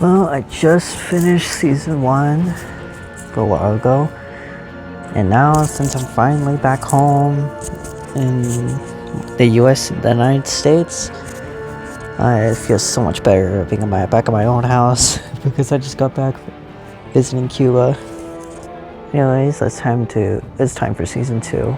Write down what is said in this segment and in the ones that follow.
Well, I just finished season 1 a while ago, and now since I'm finally back home in the US, the United States, I feel so much better being back in my own house because I just got back visiting Cuba. Anyways, it's time for season 2.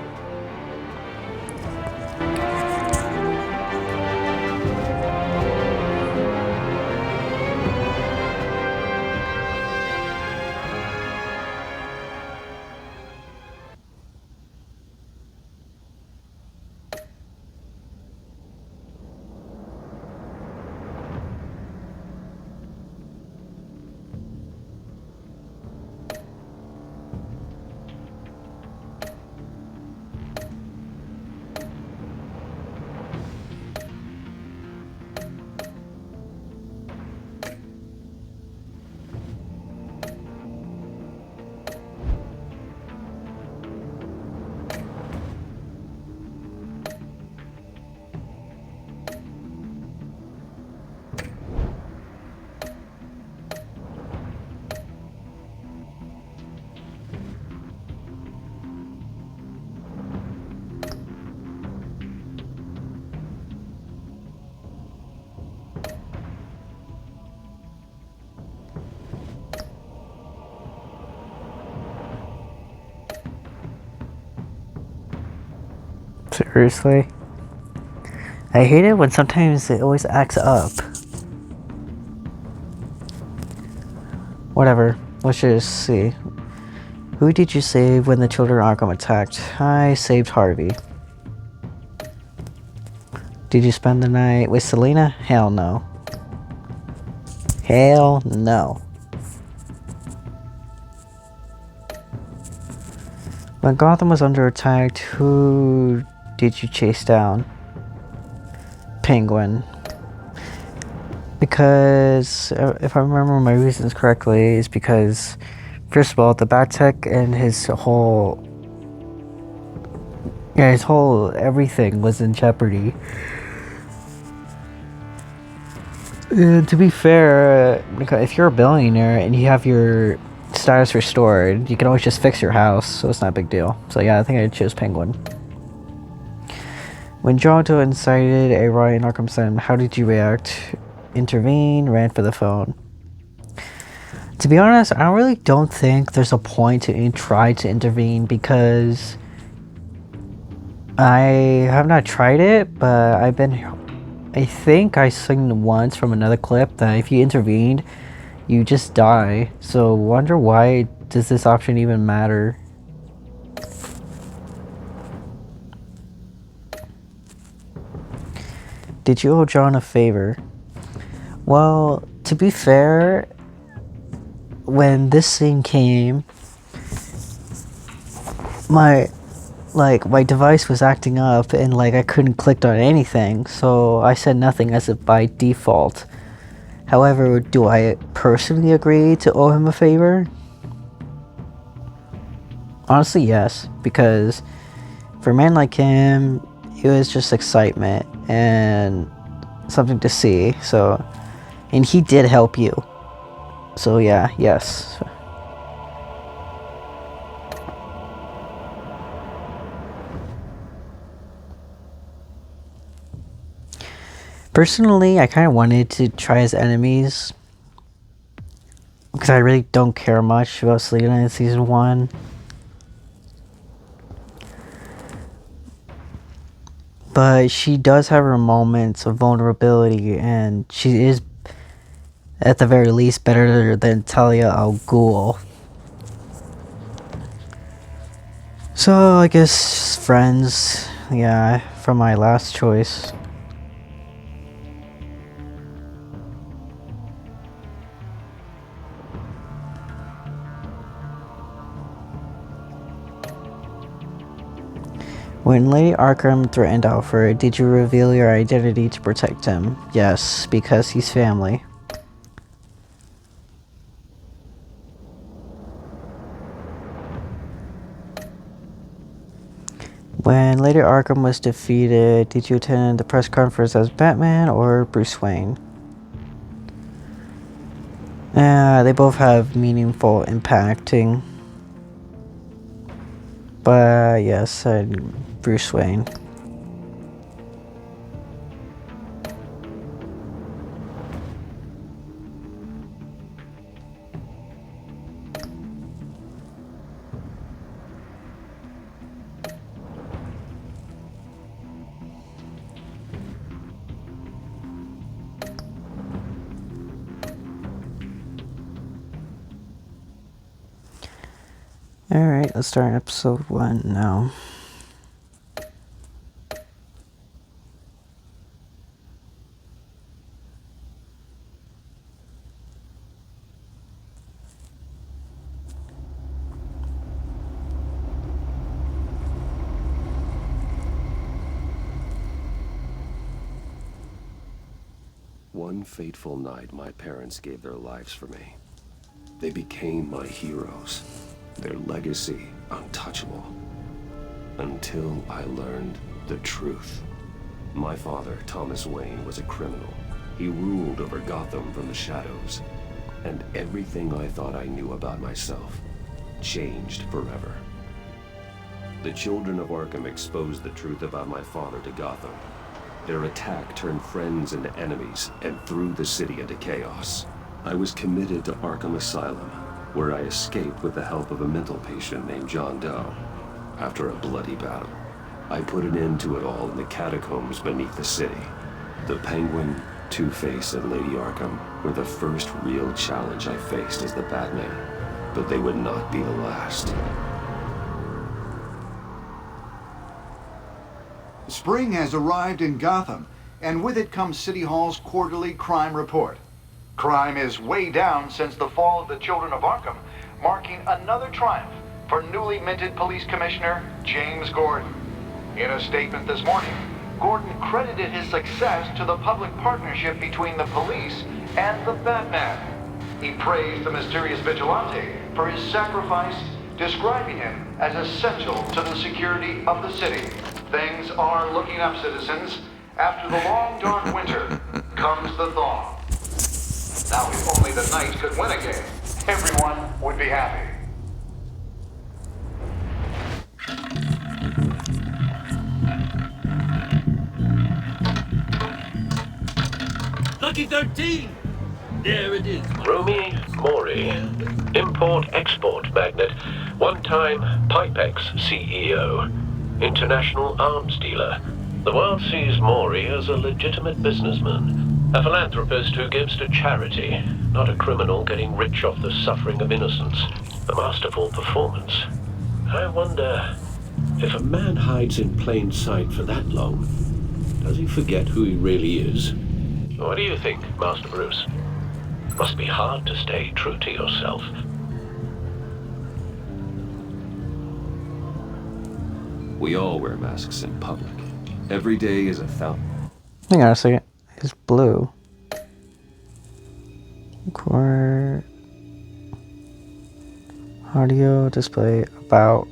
Seriously? I hate it when sometimes it always acts up. Whatever, let's just see. Who did you save when the children Arkham attacked? I saved Harvey. Did you spend the night with Selena? Hell no. Hell no. When Gotham was under attack, who did you chase down? Penguin. Because, if I remember my reasons correctly, is because, first of all, the Bat-Tech and his whole everything was in jeopardy. And to be fair, if you're a billionaire and you have your status restored, you can always just fix your house, so it's not a big deal. So yeah, I think I chose Penguin. When Jonto incited a riot in Arkham Asylum, how did you react? Intervene, ran for the phone. To be honest, I really don't think there's a point to try to intervene because I have not tried it, but I think I seen once from another clip that if you intervened, you just die. So wonder why does this option even matter? Did you owe John a favor? Well, to be fair, when this scene came, my device was acting up and I couldn't click on anything, so I said nothing as if by default. However, do I personally agree to owe him a favor? Honestly, yes, because for a man like him, it was just excitement and something to see, and he did help you. So yeah, yes. Personally, I kind of wanted to try his enemies because I really don't care much about Selena in season 1. But she does have her moments of vulnerability, and she is, at the very least, better than Talia al Ghul. So I guess friends, yeah, for my last choice. When Lady Arkham threatened Alfred, did you reveal your identity to protect him? Yes, because he's family. When later Arkham was defeated, did you attend the press conference as Batman or Bruce Wayne? They both have meaningful impacting. But yes, Bruce Wayne. Alright, let's start episode 1 now. One fateful night, my parents gave their lives for me. They became my heroes, their legacy untouchable. Until I learned the truth. My father, Thomas Wayne, was a criminal. He ruled over Gotham from the shadows. And everything I thought I knew about myself changed forever. The children of Arkham exposed the truth about my father to Gotham. Their attack turned friends into enemies and threw the city into chaos. I was committed to Arkham Asylum, where I escaped with the help of a mental patient named John Doe. After a bloody battle, I put an end to it all in the catacombs beneath the city. The Penguin, Two-Face, and Lady Arkham were the first real challenge I faced as the Batman, but they would not be the last. Spring has arrived in Gotham, and with it comes City Hall's quarterly crime report. Crime is way down since the fall of the Children of Arkham, marking another triumph for newly minted Police Commissioner James Gordon. In a statement this morning, Gordon credited his success to the public partnership between the police and the Batman. He praised the mysterious vigilante for his sacrifice, describing him as essential to the security of the city. Things are looking up, citizens. After the long, dark winter comes the thaw. Now, if only the Knights could win again, everyone would be happy. Lucky 13! There it is. Rumi Mori, import-export magnate, one-time Pipex CEO, international arms dealer. The world sees Mori as a legitimate businessman, a philanthropist who gives to charity, not a criminal getting rich off the suffering of innocence. A masterful performance. I wonder, if a man hides in plain sight for that long, does he forget who he really is? What do you think, Master Bruce? Must be hard to stay true to yourself. We all wear masks in public. Every day is a fountain. Hang on a second. It's blue. Record. Audio display about.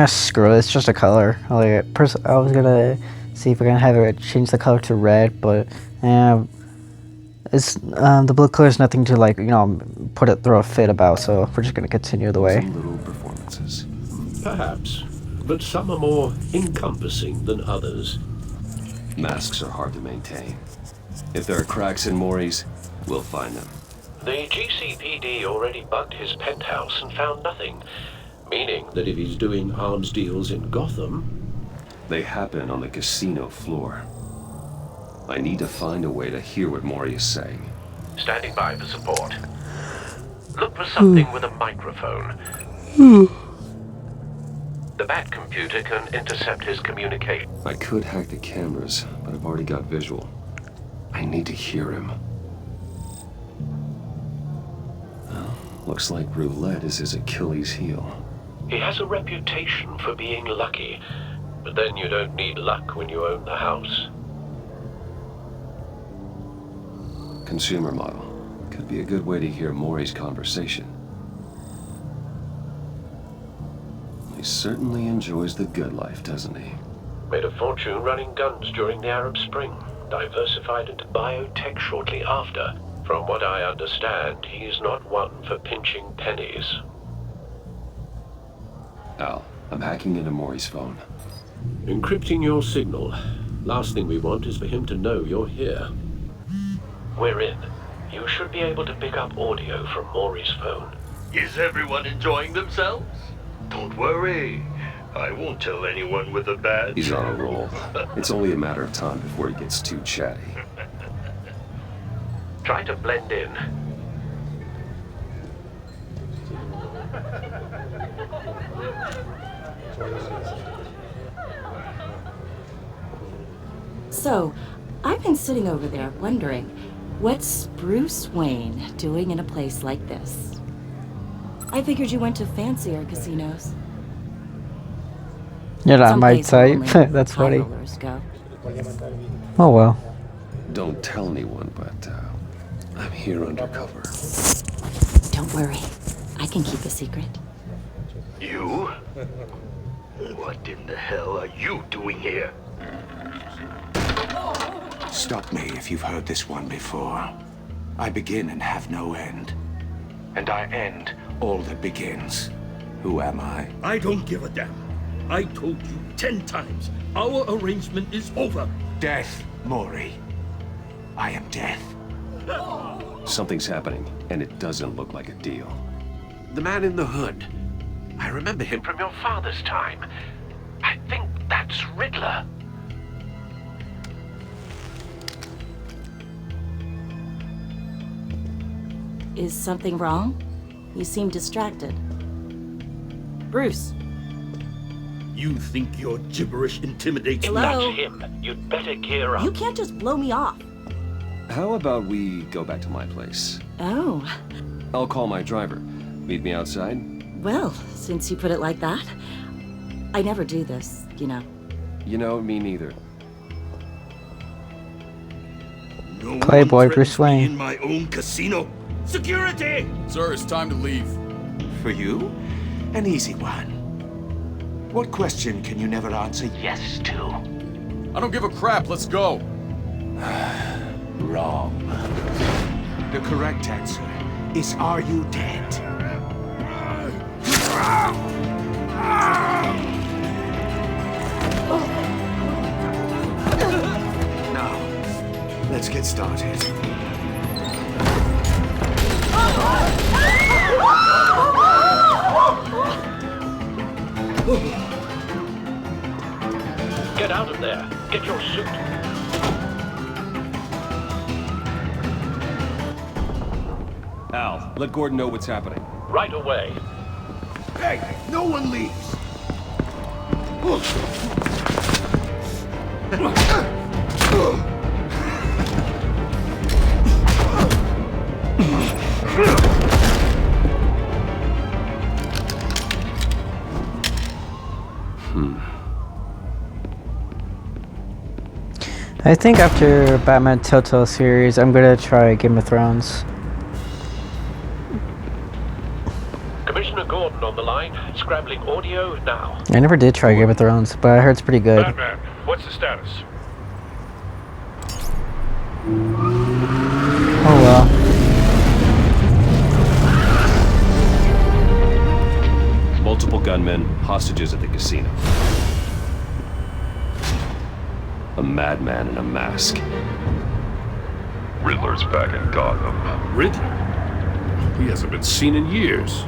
Screw it. It's just a color. I was gonna see if we're gonna have it change the color to red, but it's the blue color is nothing to throw a fit about. So we're just gonna continue the way. Some little performances. Perhaps, but some are more encompassing than others. Masks are hard to maintain. If there are cracks in Mori's, we'll find them. The GCPD already bugged his penthouse and found nothing, meaning that if he's doing arms deals in Gotham... They happen on the casino floor. I need to find a way to hear what Mori is saying. Standing by for support. Look for something with a microphone. The Bat computer can intercept his communication. I could hack the cameras, but I've already got visual. I need to hear him. Well, looks like roulette is his Achilles heel. He has a reputation for being lucky, but then you don't need luck when you own the house. Consumer model. Could be a good way to hear Mori's conversation. He certainly enjoys the good life, doesn't he? Made a fortune running guns during the Arab Spring. Diversified into biotech shortly after. From what I understand, he's not one for pinching pennies. Al, I'm hacking into Maury's phone. Encrypting your signal. Last thing we want is for him to know you're here. We're in. You should be able to pick up audio from Maury's phone. Is everyone enjoying themselves? Don't worry. I won't tell anyone with a badge. He's on a roll. It's only a matter of time before he gets too chatty. Try to blend in. So, I've been sitting over there wondering, what's Bruce Wayne doing in a place like this? I figured you went to fancier casinos. Yeah, that might Someplace say. only That's high funny. rollers go. Oh well. Don't tell anyone, but I'm here undercover. Don't worry, I can keep a secret. You? What in the hell are you doing here? Stop me if you've heard this one before. I begin and have no end. And I end all that begins. Who am I? I don't give a damn. I told you 10 times. Our arrangement is over. Death, Maury. I am death. Something's happening, and it doesn't look like a deal. The man in the hood. I remember him from your father's time. I think that's Riddler. Is something wrong? You seem distracted. Bruce. You think your gibberish intimidates me? Hello? That's him. You'd better gear up. You can't just blow me off. How about we go back to my place? Oh, I'll call my driver. Meet me outside? well, since you put it like that. I never do this, you know. You know, me neither. No Playboy one Bruce threatens me Wayne. in my own casino. Security! Sir, it's time to leave. For you? An easy one. What question can you never answer yes to? I don't give a crap, let's go. Wrong. The correct answer is, are you dead? Now, let's get started. Get out of there. Get your suit. Al, let Gordon know what's happening. Right away. Hey, no one leaves! I think after Batman Telltale series, I'm gonna try Game of Thrones. Commissioner Gordon on the line. Scrabbling audio now. I never did try Game of Thrones, but I heard it's pretty good. Batman, what's the status? Oh well. Multiple gunmen, hostages at the casino. A madman in a mask. Riddler's back in Gotham. Riddler? He hasn't been seen in years.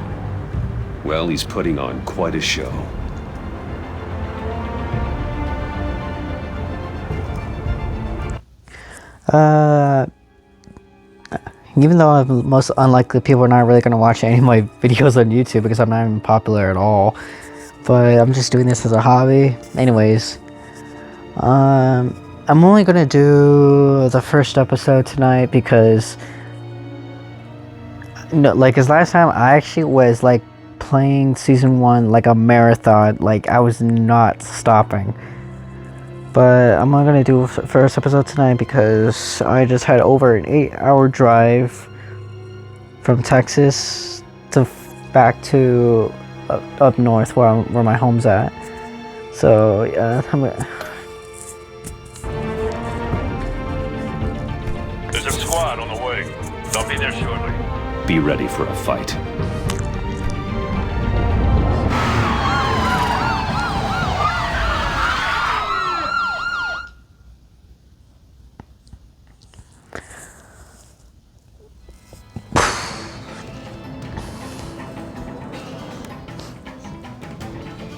Well, he's putting on quite a show. Even though I'm most unlikely, people are not really gonna watch any of my videos on YouTube because I'm not even popular at all. But I'm just doing this as a hobby. Anyways, I'm only gonna do the first episode tonight because, no, like, as last time I actually was like playing season 1 like a marathon. Like, I was not stopping. But I'm not gonna do a first episode tonight because I just had over an 8-hour drive from Texas to back to up north where my home's at. So yeah, There's a squad on the way. They'll be there shortly. Be ready for a fight.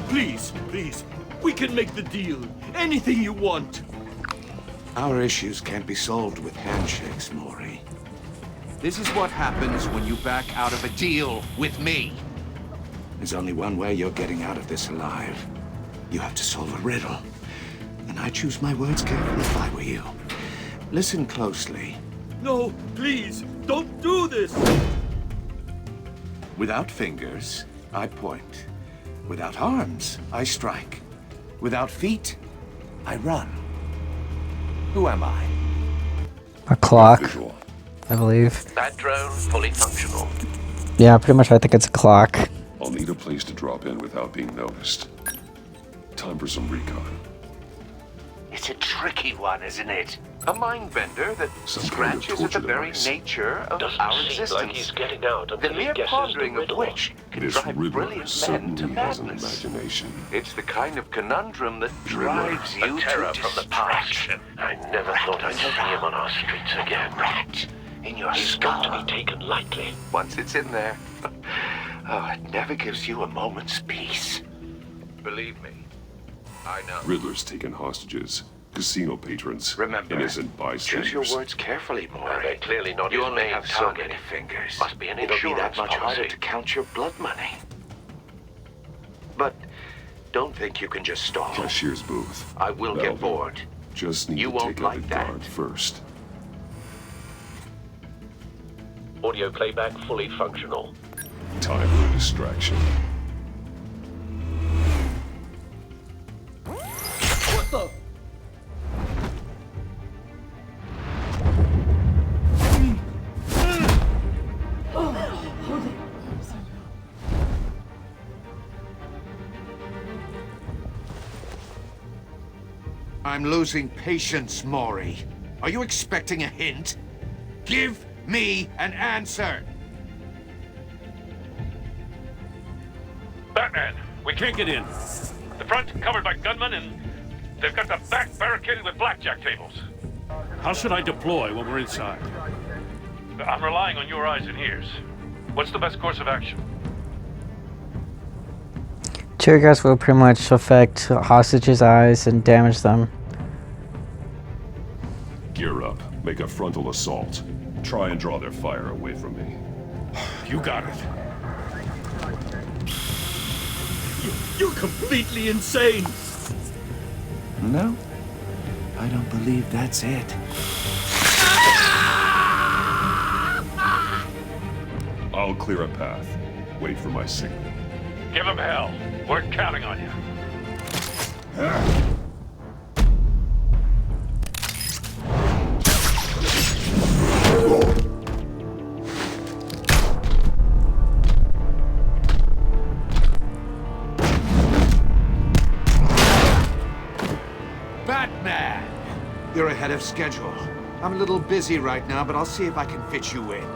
Please, please. We can make the deal. Anything you want. Our issues can't be solved with handshakes, Maury. This is what happens when you back out of a deal with me. There's only one way you're getting out of this alive. You have to solve a riddle. And I choose my words carefully if I were you. Listen closely. No, please, don't do this. Without fingers, I point. Without arms, I strike. Without feet, I run. Who am I? a clock, Visual. I believe. That drone fully functional. Yeah, pretty much. I think it's a clock. I'll need a place to drop in without being noticed. Time for some recon. It's a tricky one, isn't it? A mind bender that Some kind of scratches at the torture very device. nature of Doesn't our seem existence. like he's getting out The until he mere guesses pondering the of riddle. which can This drive Riddler brilliant men to certainly has an madness. imagination. It's the kind of conundrum that Riddler, drives A you terror to from the past. distraction. I never thought I'd see him on our streets again. Rat in your He's skull. got to be taken lightly. Once it's in there, oh, it never gives you a moment's peace. Believe me, I know. Riddler's taken hostages. Casino patrons. Remember, Innocent bystanders. choose your words carefully, Maury. They're clearly not You his only main have so target. many fingers. Must be an It'll be that insurance much harder policy. to count your blood money. But don't think you can just stall. Cashier's booth. I will That'll get do. bored. Just need You to won't take out like the that. guard first. Audio playback fully functional. Time for a distraction. What the? I'm losing patience, Maury. Are you expecting a hint? Give me an answer. Batman, we can't get in. The front covered by gunmen, and they've got the back barricaded with blackjack tables. How should I deploy when we're inside? I'm relying on your eyes and ears. What's the best course of action? Tear gas will pretty much affect hostages' eyes and damage them. Gear up. Make a frontal assault. Try and draw their fire away from me. You got it. You're completely insane! No, I don't believe that's it. I'll clear a path. Wait for my signal. Give him hell. We're counting on you. Batman! You're ahead of schedule. I'm a little busy right now, but I'll see if I can fit you in.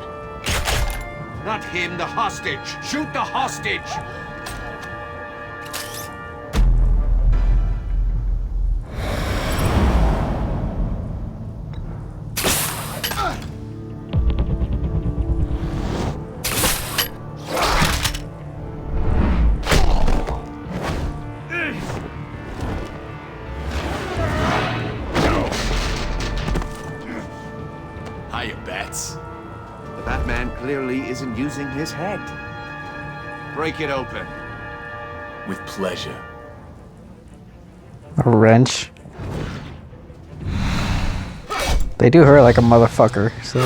Not him, the hostage! Shoot the hostage! Hiya, Bats. The Batman clearly isn't using his head. Break it open. With pleasure. A wrench. They do hurt like a motherfucker, so.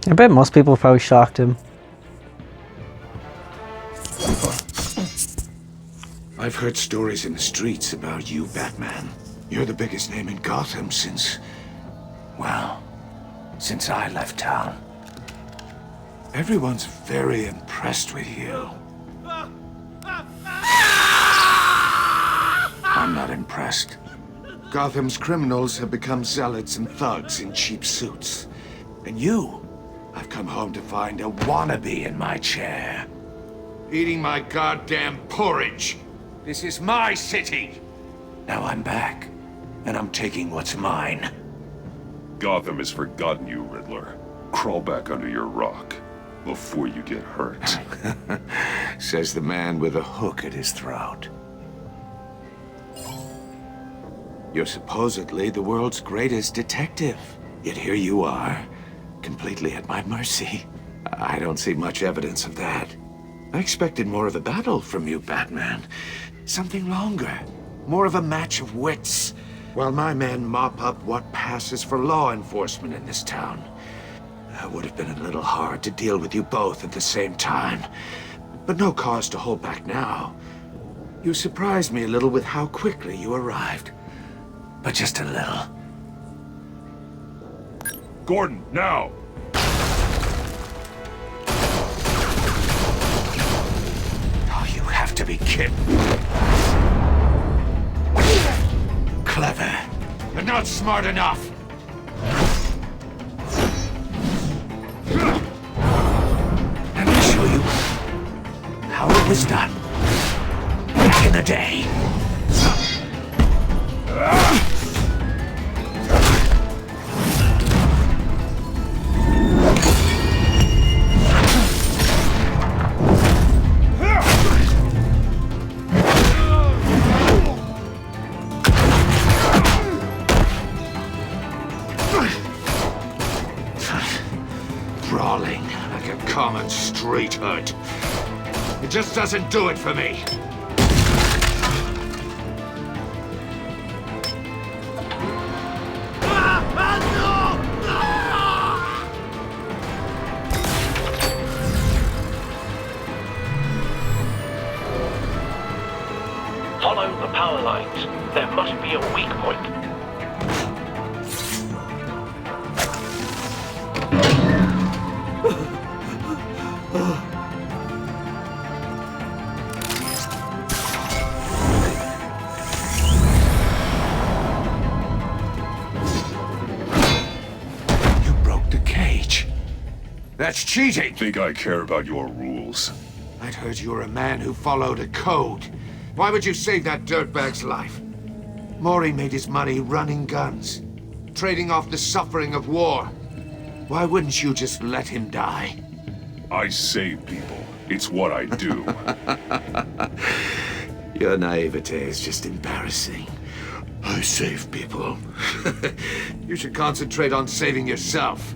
I bet most people probably shocked him. I've heard stories in the streets about you, Batman. You're the biggest name in Gotham since... well, since I left town. Everyone's very impressed with you. I'm not impressed. Gotham's criminals have become zealots and thugs in cheap suits. And you, I've come home to find a wannabe in my chair. Eating my goddamn porridge. This is my city. Now I'm back, and I'm taking what's mine. Gotham has forgotten you, Riddler. Crawl back under your rock before you get hurt. Says the man with a hook at his throat. You're supposedly the world's greatest detective. Yet here you are, completely at my mercy. I don't see much evidence of that. I expected more of a battle from you, Batman. Something longer. More of a match of wits. While my men mop up what passes for law enforcement in this town. It would have been a little hard to deal with you both at the same time. But no cause to hold back now. You surprised me a little with how quickly you arrived. But just a little. Gordon, now! Oh, you have to be kidding. Clever, but not smart enough. Let me show you how it was done back in the day. Brawling like a common street hood. It just doesn't do it for me. Follow the power lines. There must be a weak point. You broke the cage. That's cheating. Think I care about your rules? I'd heard you were a man who followed a code. Why would you save that dirtbag's life? Maury made his money running guns, trading off the suffering of war. Why wouldn't you just let him die? I save people. It's what I do. Your naivete is just embarrassing. I save people. You should concentrate on saving yourself.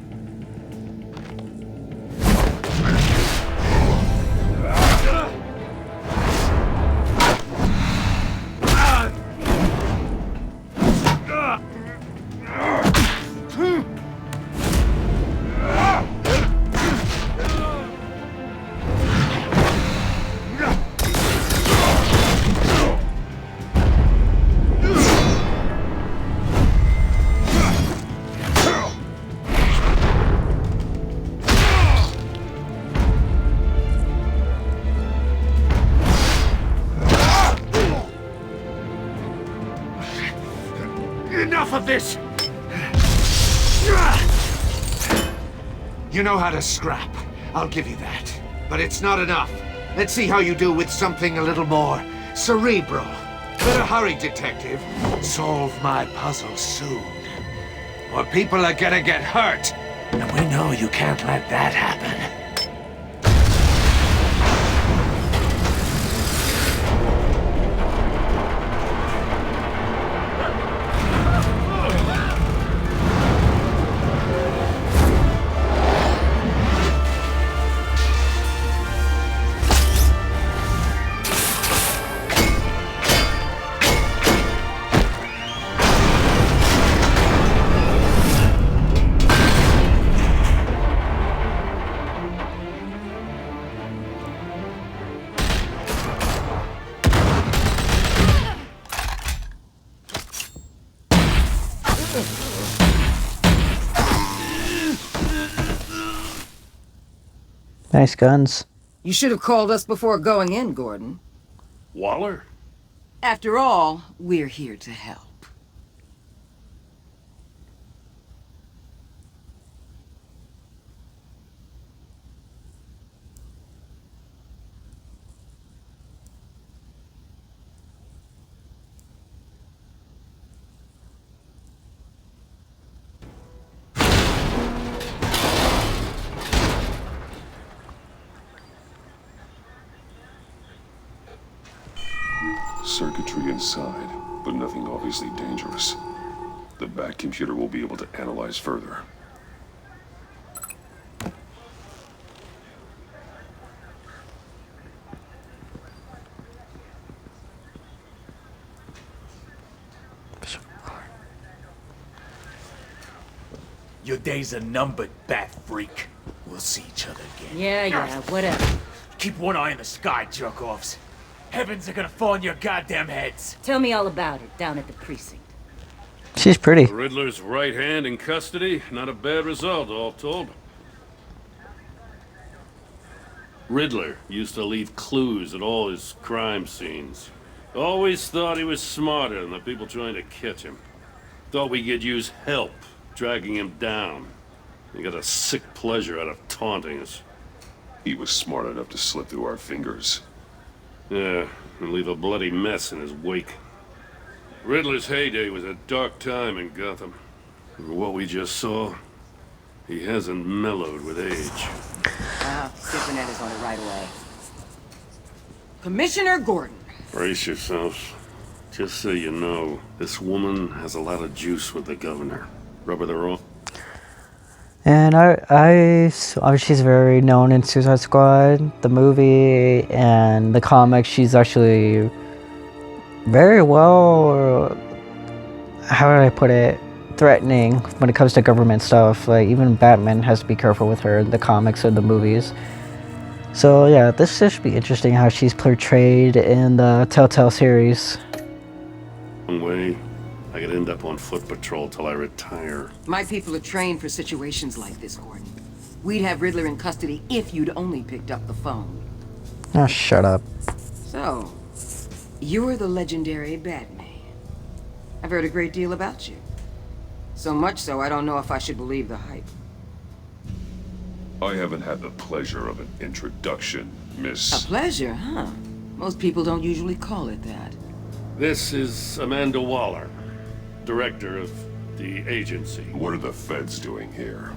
Enough of this! You know how to scrap. I'll give you that. But it's not enough. Let's see how you do with something a little more cerebral. Better hurry, detective. Solve my puzzle soon. Or people are gonna get hurt. And we know you can't let that happen. Nice guns. You should have called us before going in, Gordon. Waller? After all, we're here to help. Circuitry inside, but nothing obviously dangerous. The back computer will be able to analyze further. Your days are numbered, bat freak. We'll see each other again. Yeah, whatever. Keep one eye in the sky, jerk-offs. Heavens are gonna fall on your goddamn heads. Tell me all about it down at the precinct. She's pretty. The Riddler's right hand in custody. Not a bad result, all told. Riddler used to leave clues at all his crime scenes. Always thought he was smarter than the people trying to catch him. Thought we could use help dragging him down. He got a sick pleasure out of taunting us. He was smart enough to slip through our fingers. Yeah, and leave a bloody mess in his wake. Riddler's heyday was a dark time in Gotham. And what we just saw, he hasn't mellowed with age. Cincinnati is on it right away. Commissioner Gordon. Brace yourselves. Just so you know, this woman has a lot of juice with the governor. Rub her the wrong. And she's very known in Suicide Squad, the movie, and the comics. She's actually very well, how would I put it, threatening when it comes to government stuff. Like, even Batman has to be careful with her in the comics and the movies. So yeah, this should be interesting how she's portrayed in the Telltale series. Wrong way. I could end up on foot patrol till I retire. My people are trained for situations like this, Gordon. We'd have Riddler in custody if you'd only picked up the phone. Oh, shut up. So, you're the legendary Batman. I've heard a great deal about you. So much so, I don't know if I should believe the hype. I haven't had the pleasure of an introduction, Miss... A pleasure, huh? Most people don't usually call it that. This is Amanda Waller, director of the agency. What are the feds doing here?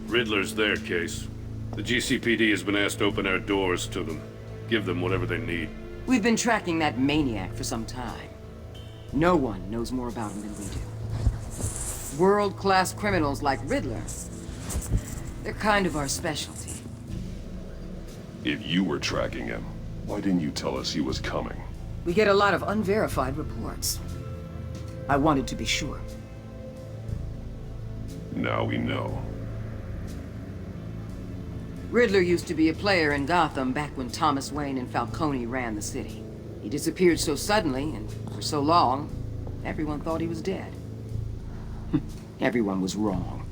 Riddler's their case. The GCPD has been asked to open our doors to them. Give them whatever they need. We've been tracking that maniac for some time. No one knows more about him than we do. World-class criminals like Riddler. They're kind of our specialty. If you were tracking him, why didn't you tell us he was coming? We get a lot of unverified reports. I wanted to be sure. Now we know. Riddler used to be a player in Gotham back when Thomas Wayne and Falcone ran the city. He disappeared so suddenly and for so long, everyone thought he was dead. Everyone was wrong.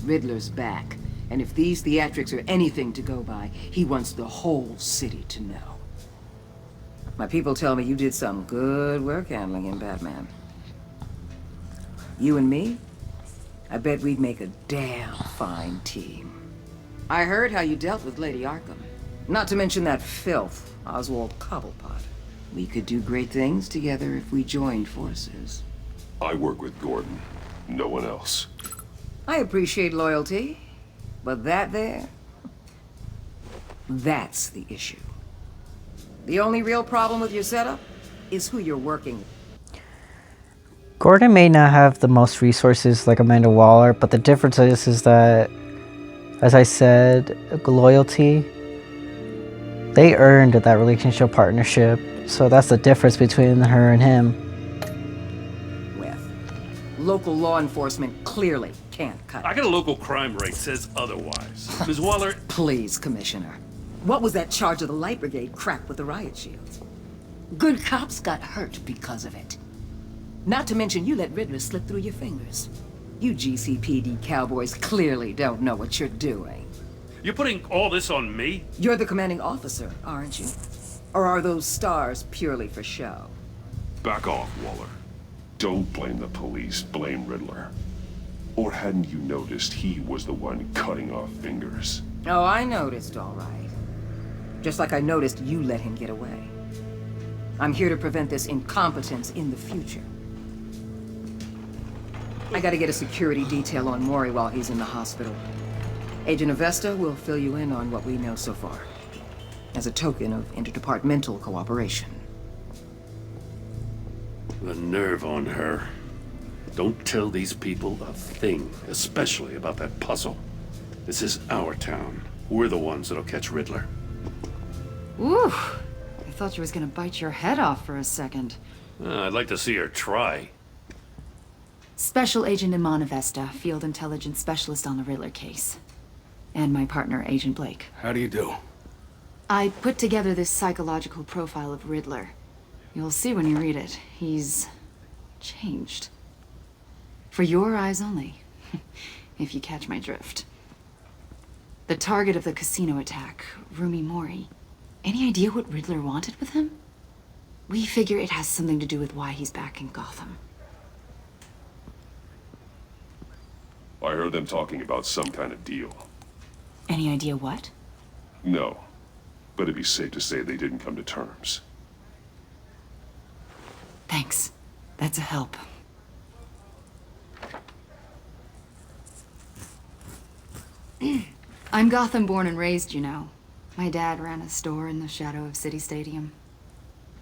Riddler's back, and if these theatrics are anything to go by, he wants the whole city to know. My people tell me you did some good work handling him, Batman. You and me? I bet we'd make a damn fine team. I heard how you dealt with Lady Arkham. Not to mention that filth, Oswald Cobblepot. We could do great things together if we joined forces. I work with Gordon. No one else. I appreciate loyalty, but that there... that's the issue. The only real problem with your setup is who you're working with. Gordon may not have the most resources like Amanda Waller, but the difference is that, as I said, loyalty, they earned that relationship partnership. So that's the difference between her and him. Local law enforcement clearly can't cut it. I got a local crime rate says otherwise. Ms. Waller... Please, Commissioner. What was that charge of the Light Brigade crap with the riot shields? Good cops got hurt because of it. Not to mention you let Riddler slip through your fingers. You GCPD cowboys clearly don't know what you're doing. You're putting all this on me? You're the commanding officer, aren't you? Or are those stars purely for show? Back off, Waller. Don't blame the police, blame Riddler. Or hadn't you noticed he was the one cutting off fingers? Oh, I noticed, all right. Just like I noticed you let him get away. I'm here to prevent this incompetence in the future. I gotta get a security detail on Mori while he's in the hospital. Agent Avesta will fill you in on what we know so far, as a token of interdepartmental cooperation. The nerve on her. Don't tell these people a thing, especially about that puzzle. This is our town. We're the ones that'll catch Riddler. Ooh, I thought you was gonna bite your head off for a second. I'd like to see her try. Special Agent Iman Avesta, Field Intelligence Specialist on the Riddler case. And my partner, Agent Blake. How do you do? I put together this psychological profile of Riddler. You'll see when you read it. He's changed. For your eyes only, if you catch my drift. The target of the casino attack, Rumi Mori. Any idea what Riddler wanted with him? We figure it has something to do with why he's back in Gotham. I heard them talking about some kind of deal. Any idea what? No, but it'd be safe to say they didn't come to terms. Thanks. That's a help. I'm Gotham born and raised, you know. My dad ran a store in the shadow of City Stadium.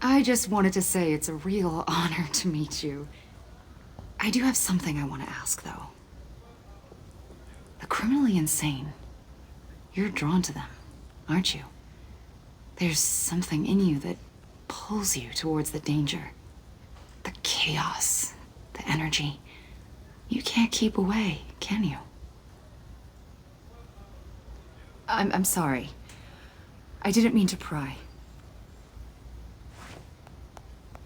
I just wanted to say it's a real honor to meet you. I do have something I want to ask, though. The criminally insane. You're drawn to them, aren't you? There's something in you that pulls you towards the danger. The chaos, the energy. You can't keep away, can you? I'm sorry. I didn't mean to pry.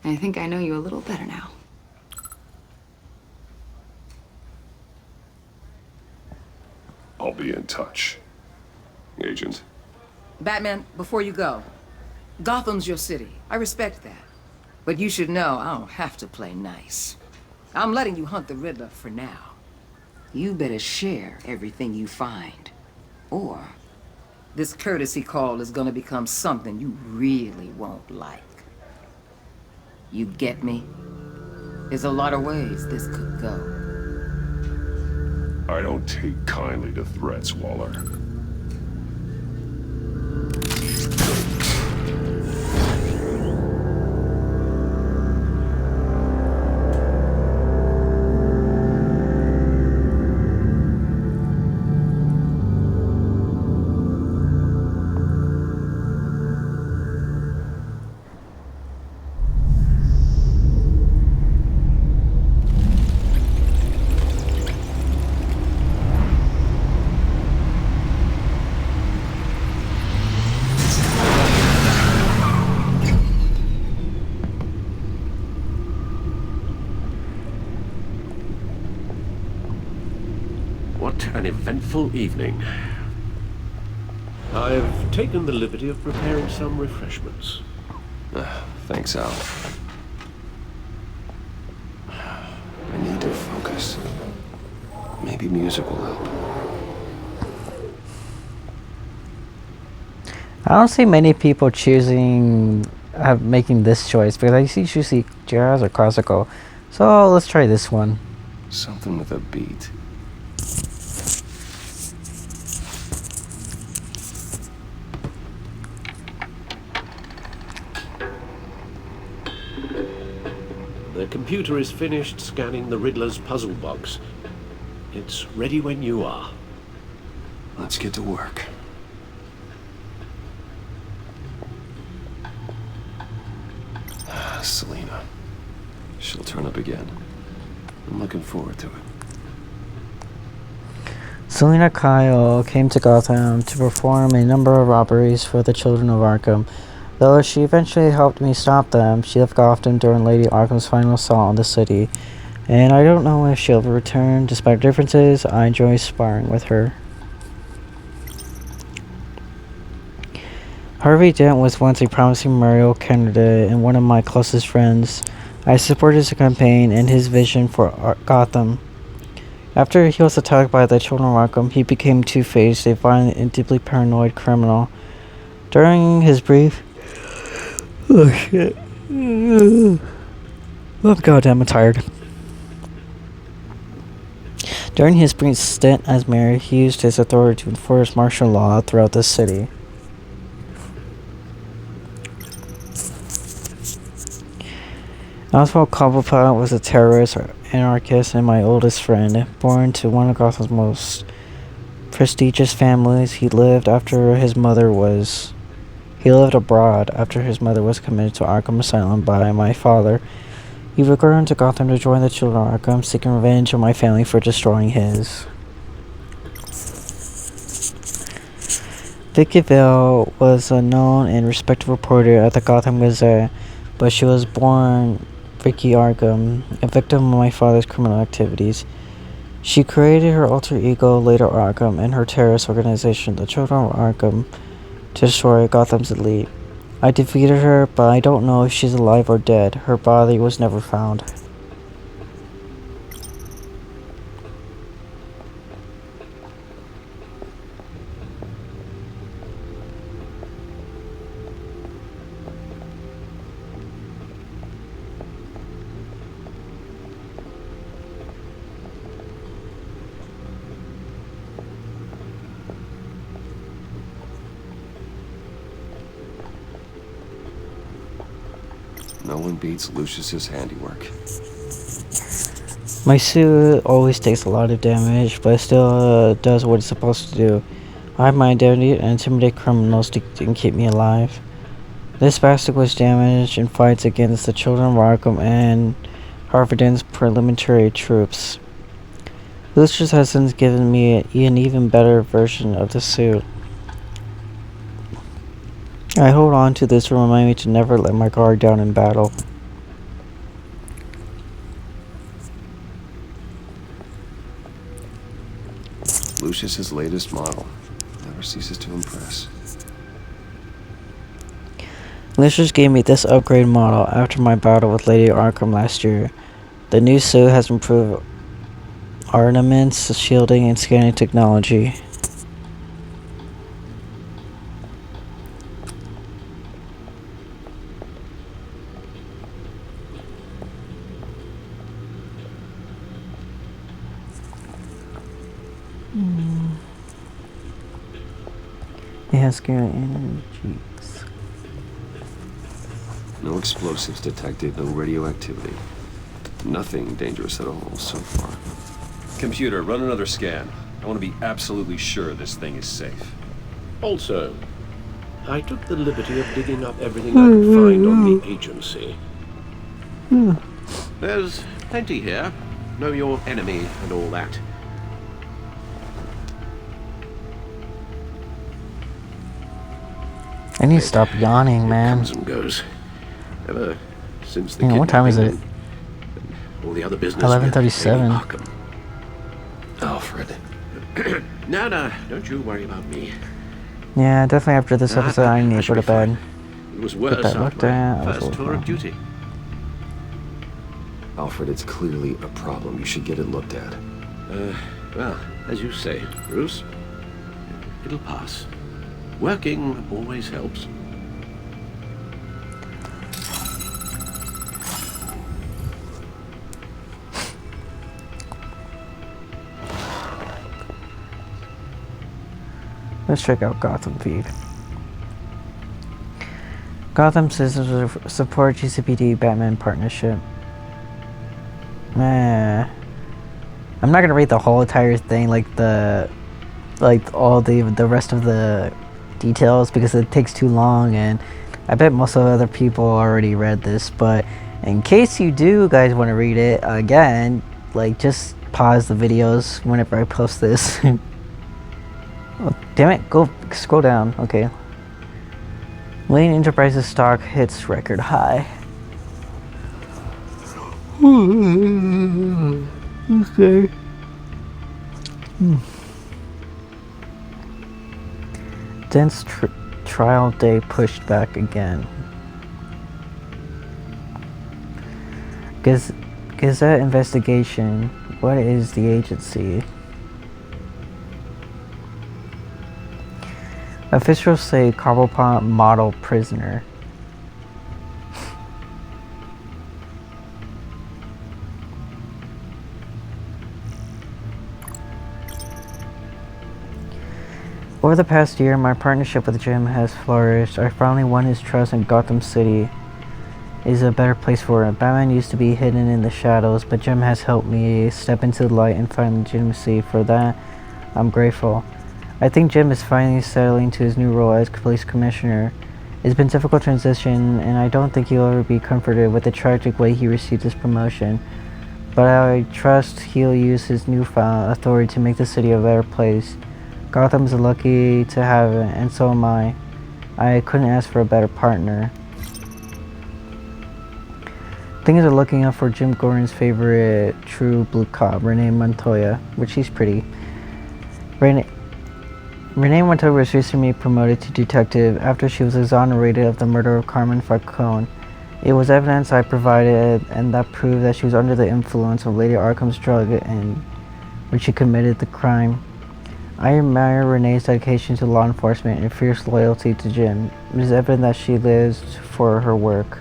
I think I know you a little better now. I'll be in touch. Agent. Batman, before you go, Gotham's your city. I respect that. But you should know I don't have to play nice. I'm letting you hunt the Riddler for now. You better share everything you find. Or this courtesy call is gonna become something you really won't like. You get me? There's a lot of ways this could go. I don't take kindly to threats, Waller. What an eventful evening. I've taken the liberty of preparing some refreshments. Thanks, Al. I need to focus. Maybe music will help. I don't see many people choosing, making this choice because I usually see jazz or classical. So let's try this one. Something with a beat. The computer is finished scanning the Riddler's puzzle box. It's ready when you are. Let's get to work. Selena. She'll turn up again. I'm looking forward to it. Selena Kyle came to Gotham to perform a number of robberies for the children of Arkham. Though she eventually helped me stop them, she left Gotham during Lady Arkham's final assault on the city, and I don't know if she'll ever return. Despite differences, I enjoy sparring with her. Harvey Dent was once a promising mayoral candidate and one of my closest friends. I supported his campaign and his vision for Gotham. After he was attacked by the children of Arkham, he became Two-Faced, a violent and deeply paranoid criminal. During his brief... Oh shit. Oh goddamn, I'm tired. During his brief stint as mayor, he used his authority to enforce martial law throughout the city. Oswald Cobblepot was a terrorist, anarchist, and my oldest friend. Born to one of Gotham's most prestigious families, he lived abroad after his mother was committed to Arkham Asylum by my father. He returned to Gotham to join the children of Arkham, seeking revenge on my family for destroying his. Vicky Vale was a known and respected reporter at the Gotham Gazette, but she was born Vicky Arkham, a victim of my father's criminal activities. She created her alter ego, Lady Arkham, and her terrorist organization, the Children of Arkham, to destroy Gotham's elite. I defeated her, but I don't know if she's alive or dead. Her body was never found. No one beats Lucius's handiwork. My suit always takes a lot of damage, but it still does what it's supposed to do. I have my identity and intimidate criminals to keep me alive. This bastard was damaged in fights against the Children of Arkham and Harvey Dent's paramilitary troops. Lucius has since given me an even better version of the suit. I hold on to this to remind me to never let my guard down in battle. Lucius's latest model. Never ceases to impress. Lucius gave me this upgrade model after my battle with Lady Arkham last year. The new suit has improved armaments, shielding, and scanning technology. It has scanning energies. No explosives detected, no radioactivity. Nothing dangerous at all so far. Computer, run another scan. I want to be absolutely sure this thing is safe. Also, I took the liberty of digging up everything I could find on the agency. There's plenty here. Know your enemy and all that. I need to stop yawning, man. Comes and goes. Ever since the Yeah, what time is it? All the other business. 11:37. Alfred. No, don't you worry about me. Yeah, definitely after this episode, I need to go to bed. It was Get worse that after looked my at. first tour of duty. Alfred, it's clearly a problem. You should get it looked at. Well, as you say, Bruce, it'll pass. Working always helps. Let's check out Gotham feed. Gotham Citizens support GCPD Batman partnership. I'm not gonna read the whole entire thing, like all the rest of the details, because it takes too long, and I bet most of the other people already read this. But in case you do guys want to read it again, like, just pause the videos whenever I post this. Oh, damn it, go scroll down. Okay. Wayne Enterprises stock hits record high. Okay. Dense trial day pushed back again. Gazette investigation. What is the agency? Officials say Cobblepot model prisoner. Over the past year, my partnership with Jim has flourished. I finally won his trust, and Gotham City is a better place for it. Batman used to be hidden in the shadows, but Jim has helped me step into the light and find legitimacy. For that, I'm grateful. I think Jim is finally settling to his new role as police commissioner. It's been a difficult transition, and I don't think he'll ever be comforted with the tragic way he received his promotion. But I trust he'll use his newfound authority to make the city a better place. Gotham's lucky to have it, and so am I. I couldn't ask for a better partner. Things are looking up for Jim Gordon's favorite true blue cop, Renee Montoya, which she's pretty. Renee Montoya was recently promoted to detective after she was exonerated of the murder of Carmen Falcone. It was evidence I provided, and that proved that she was under the influence of Lady Arkham's drug and when she committed the crime. I admire Renee's dedication to law enforcement and fierce loyalty to Jim. It is evident that she lives for her work.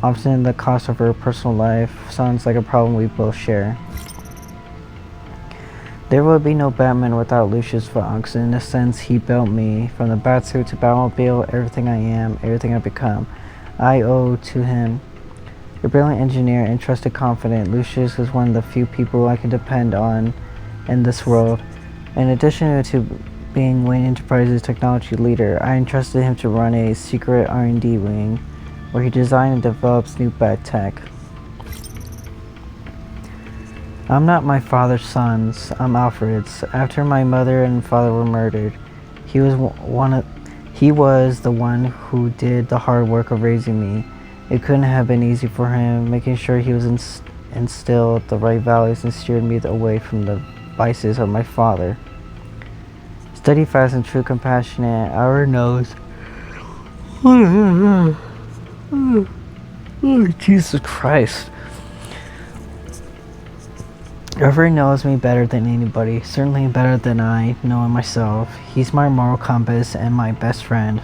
Often the cost of her personal life sounds like a problem we both share. There would be no Batman without Lucius Fox. In a sense, he built me. From the Batsuit to Batmobile, everything I am, everything I've become, I owe to him. A brilliant engineer and trusted confidant, Lucius is one of the few people I can depend on in this world. In addition to being Wayne Enterprises' technology leader, I entrusted him to run a secret R&D wing where he designs and develops new bat tech. I'm not my father's sons, I'm Alfred's. After my mother and father were murdered, he was the one who did the hard work of raising me. It couldn't have been easy for him, making sure he was instilled the right values and steered me away from the vices of my father. Steadfast and true, compassionate, our knows. Oh, Jesus Christ. Everett knows me better than anybody, certainly better than I know myself. He's my moral compass and my best friend.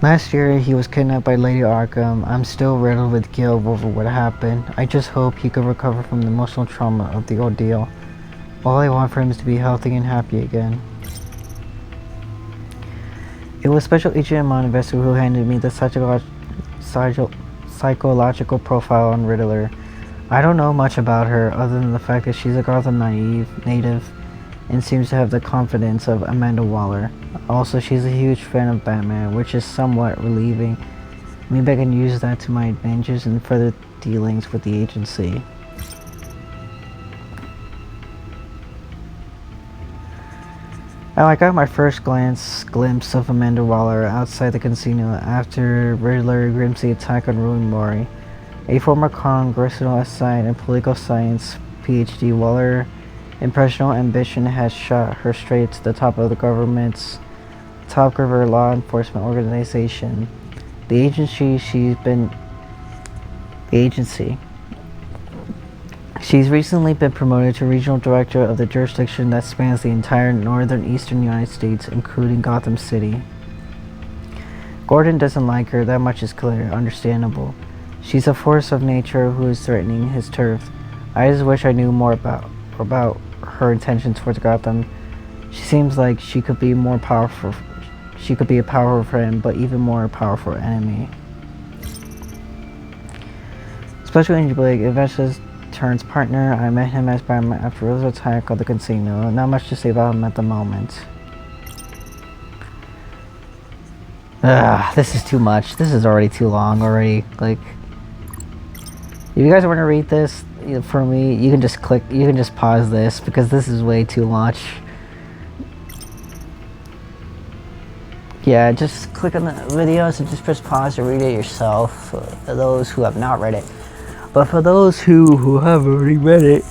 Last year, he was kidnapped by Lady Arkham. I'm still riddled with guilt over what happened. I just hope he could recover from the emotional trauma of the ordeal. All I want for him is to be healthy and happy again. It was Special Agent Amon Investor who handed me the psychological profile on Riddler. I don't know much about her other than the fact that she's a Gotham native and seems to have the confidence of Amanda Waller. Also, she's a huge fan of Batman, which is somewhat relieving. Maybe I can use that to my advantage in further dealings with the agency. I got my first glimpse of Amanda Waller outside the casino after Riddler grimsy attack on Ruin Mori. A former congressional aside in political science PhD, Waller impressionable ambition has shot her straight to the top of the government's top cover law enforcement organization. The agency She's recently been promoted to regional director of the jurisdiction that spans the entire northern eastern United States, including Gotham City. Gordon doesn't like her, that much is clear, understandable. She's a force of nature who is threatening his turf. I just wish I knew more about her intentions towards Gotham. She seems like she could be more powerful. She could be a powerful friend, but even more powerful enemy. Special Agent Blake eventually turns partner. I met him as Batman after Riddler's attack on the casino. Not much to say about him at the moment. This is too much. This is already too long already. Like, if you guys want to read this, for me, you can just pause this because this is way too much. Yeah, just click on the videos and just press pause to read it yourself for those who have not read it. But for those who have already read it,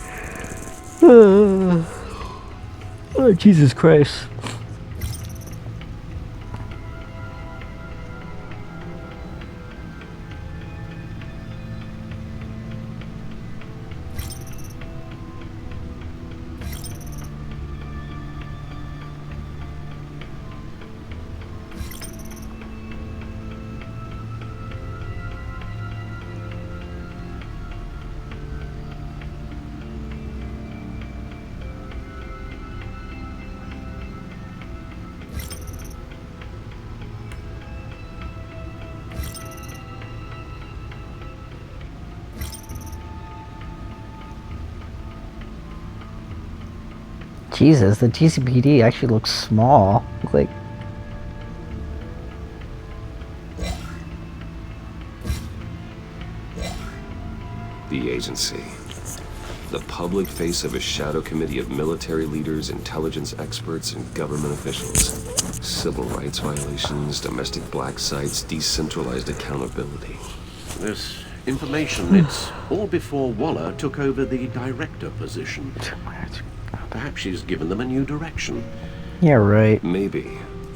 oh, Jesus Christ. Jesus, the GCPD actually looks small. Like, The agency. The public face of a shadow committee of military leaders, intelligence experts, and government officials. Civil rights violations, domestic black sites, decentralized accountability. This information, it's all before Waller took over the director position. Perhaps she's given them a new direction. yeah, right. Maybe.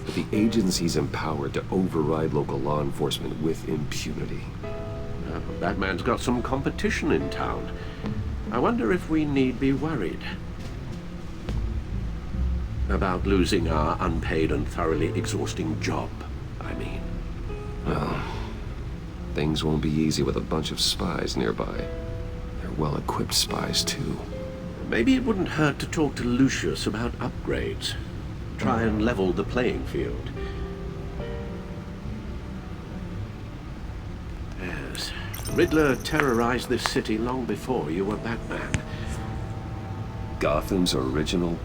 But the agency's empowered to override local law enforcement with impunity. That man's got some competition in town. I wonder if we need be worried about losing our unpaid and thoroughly exhausting job, I mean. Well, things won't be easy with a bunch of spies nearby. They're well-equipped spies, too. Maybe it wouldn't hurt to talk to Lucius about upgrades. Try and level the playing field. Yes. Riddler terrorized this city long before you were Batman. Gotham's original...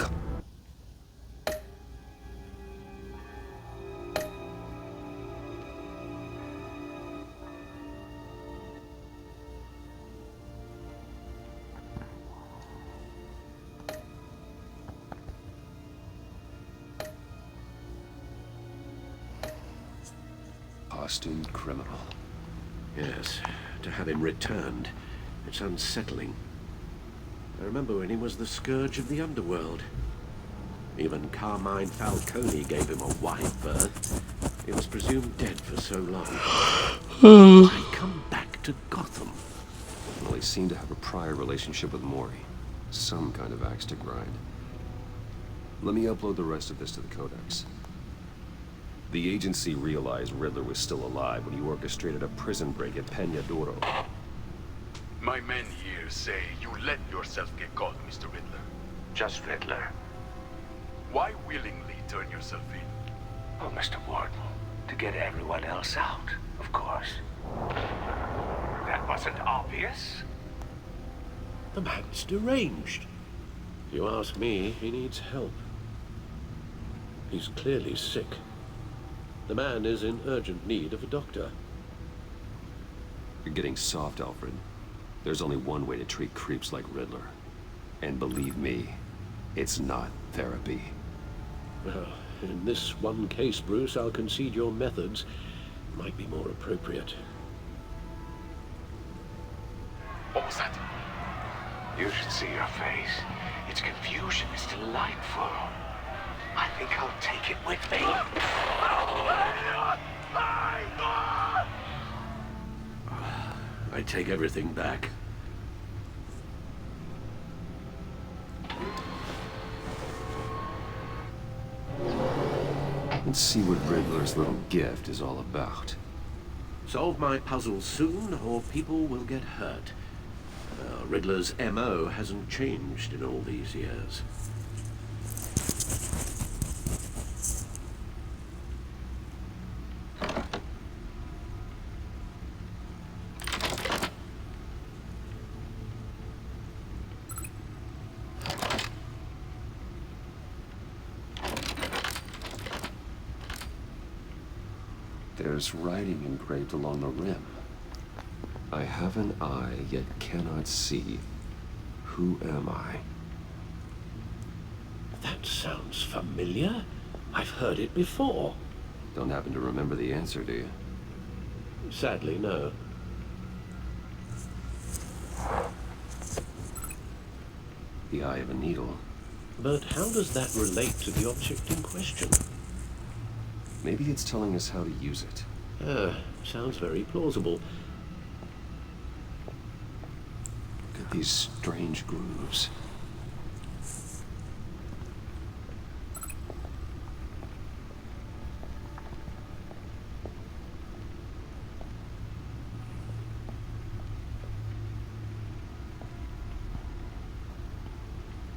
costumed criminal. Yes, to have him returned, it's unsettling. I remember when he was the scourge of the underworld. Even Carmine Falcone gave him a wide berth. He was presumed dead for so long. Why come back to Gotham? Well, he seemed to have a prior relationship with Mori. Some kind of axe to grind. Let me upload the rest of this to the Codex. The agency realized Riddler was still alive when he orchestrated a prison break at Peñadoro. My men here say you let yourself get caught, Mr. Riddler. Just Riddler. Why willingly turn yourself in? Oh, Mr. Warden, to get everyone else out, of course. That wasn't obvious. The man's deranged. If you ask me, he needs help. He's clearly sick. The man is in urgent need of a doctor. You're getting soft, Alfred. There's only one way to treat creeps like Riddler. And believe me, it's not therapy. Well, in this one case, Bruce, I'll concede your methods might be more appropriate. What was that? You should see your face. Its confusion is delightful. I think I'll take it with me. I take everything back. Let's see what Riddler's little gift is all about. Solve my puzzle soon, or people will get hurt. Riddler's MO hasn't changed in all these years. There's writing engraved along the rim. I have an eye, yet cannot see. who am I? That sounds familiar. I've heard it before. Don't happen to remember the answer, do you? Sadly, no. The eye of a needle. But how does that relate to the object in question? Maybe it's telling us how to use it. Sounds very plausible. Look at these strange grooves.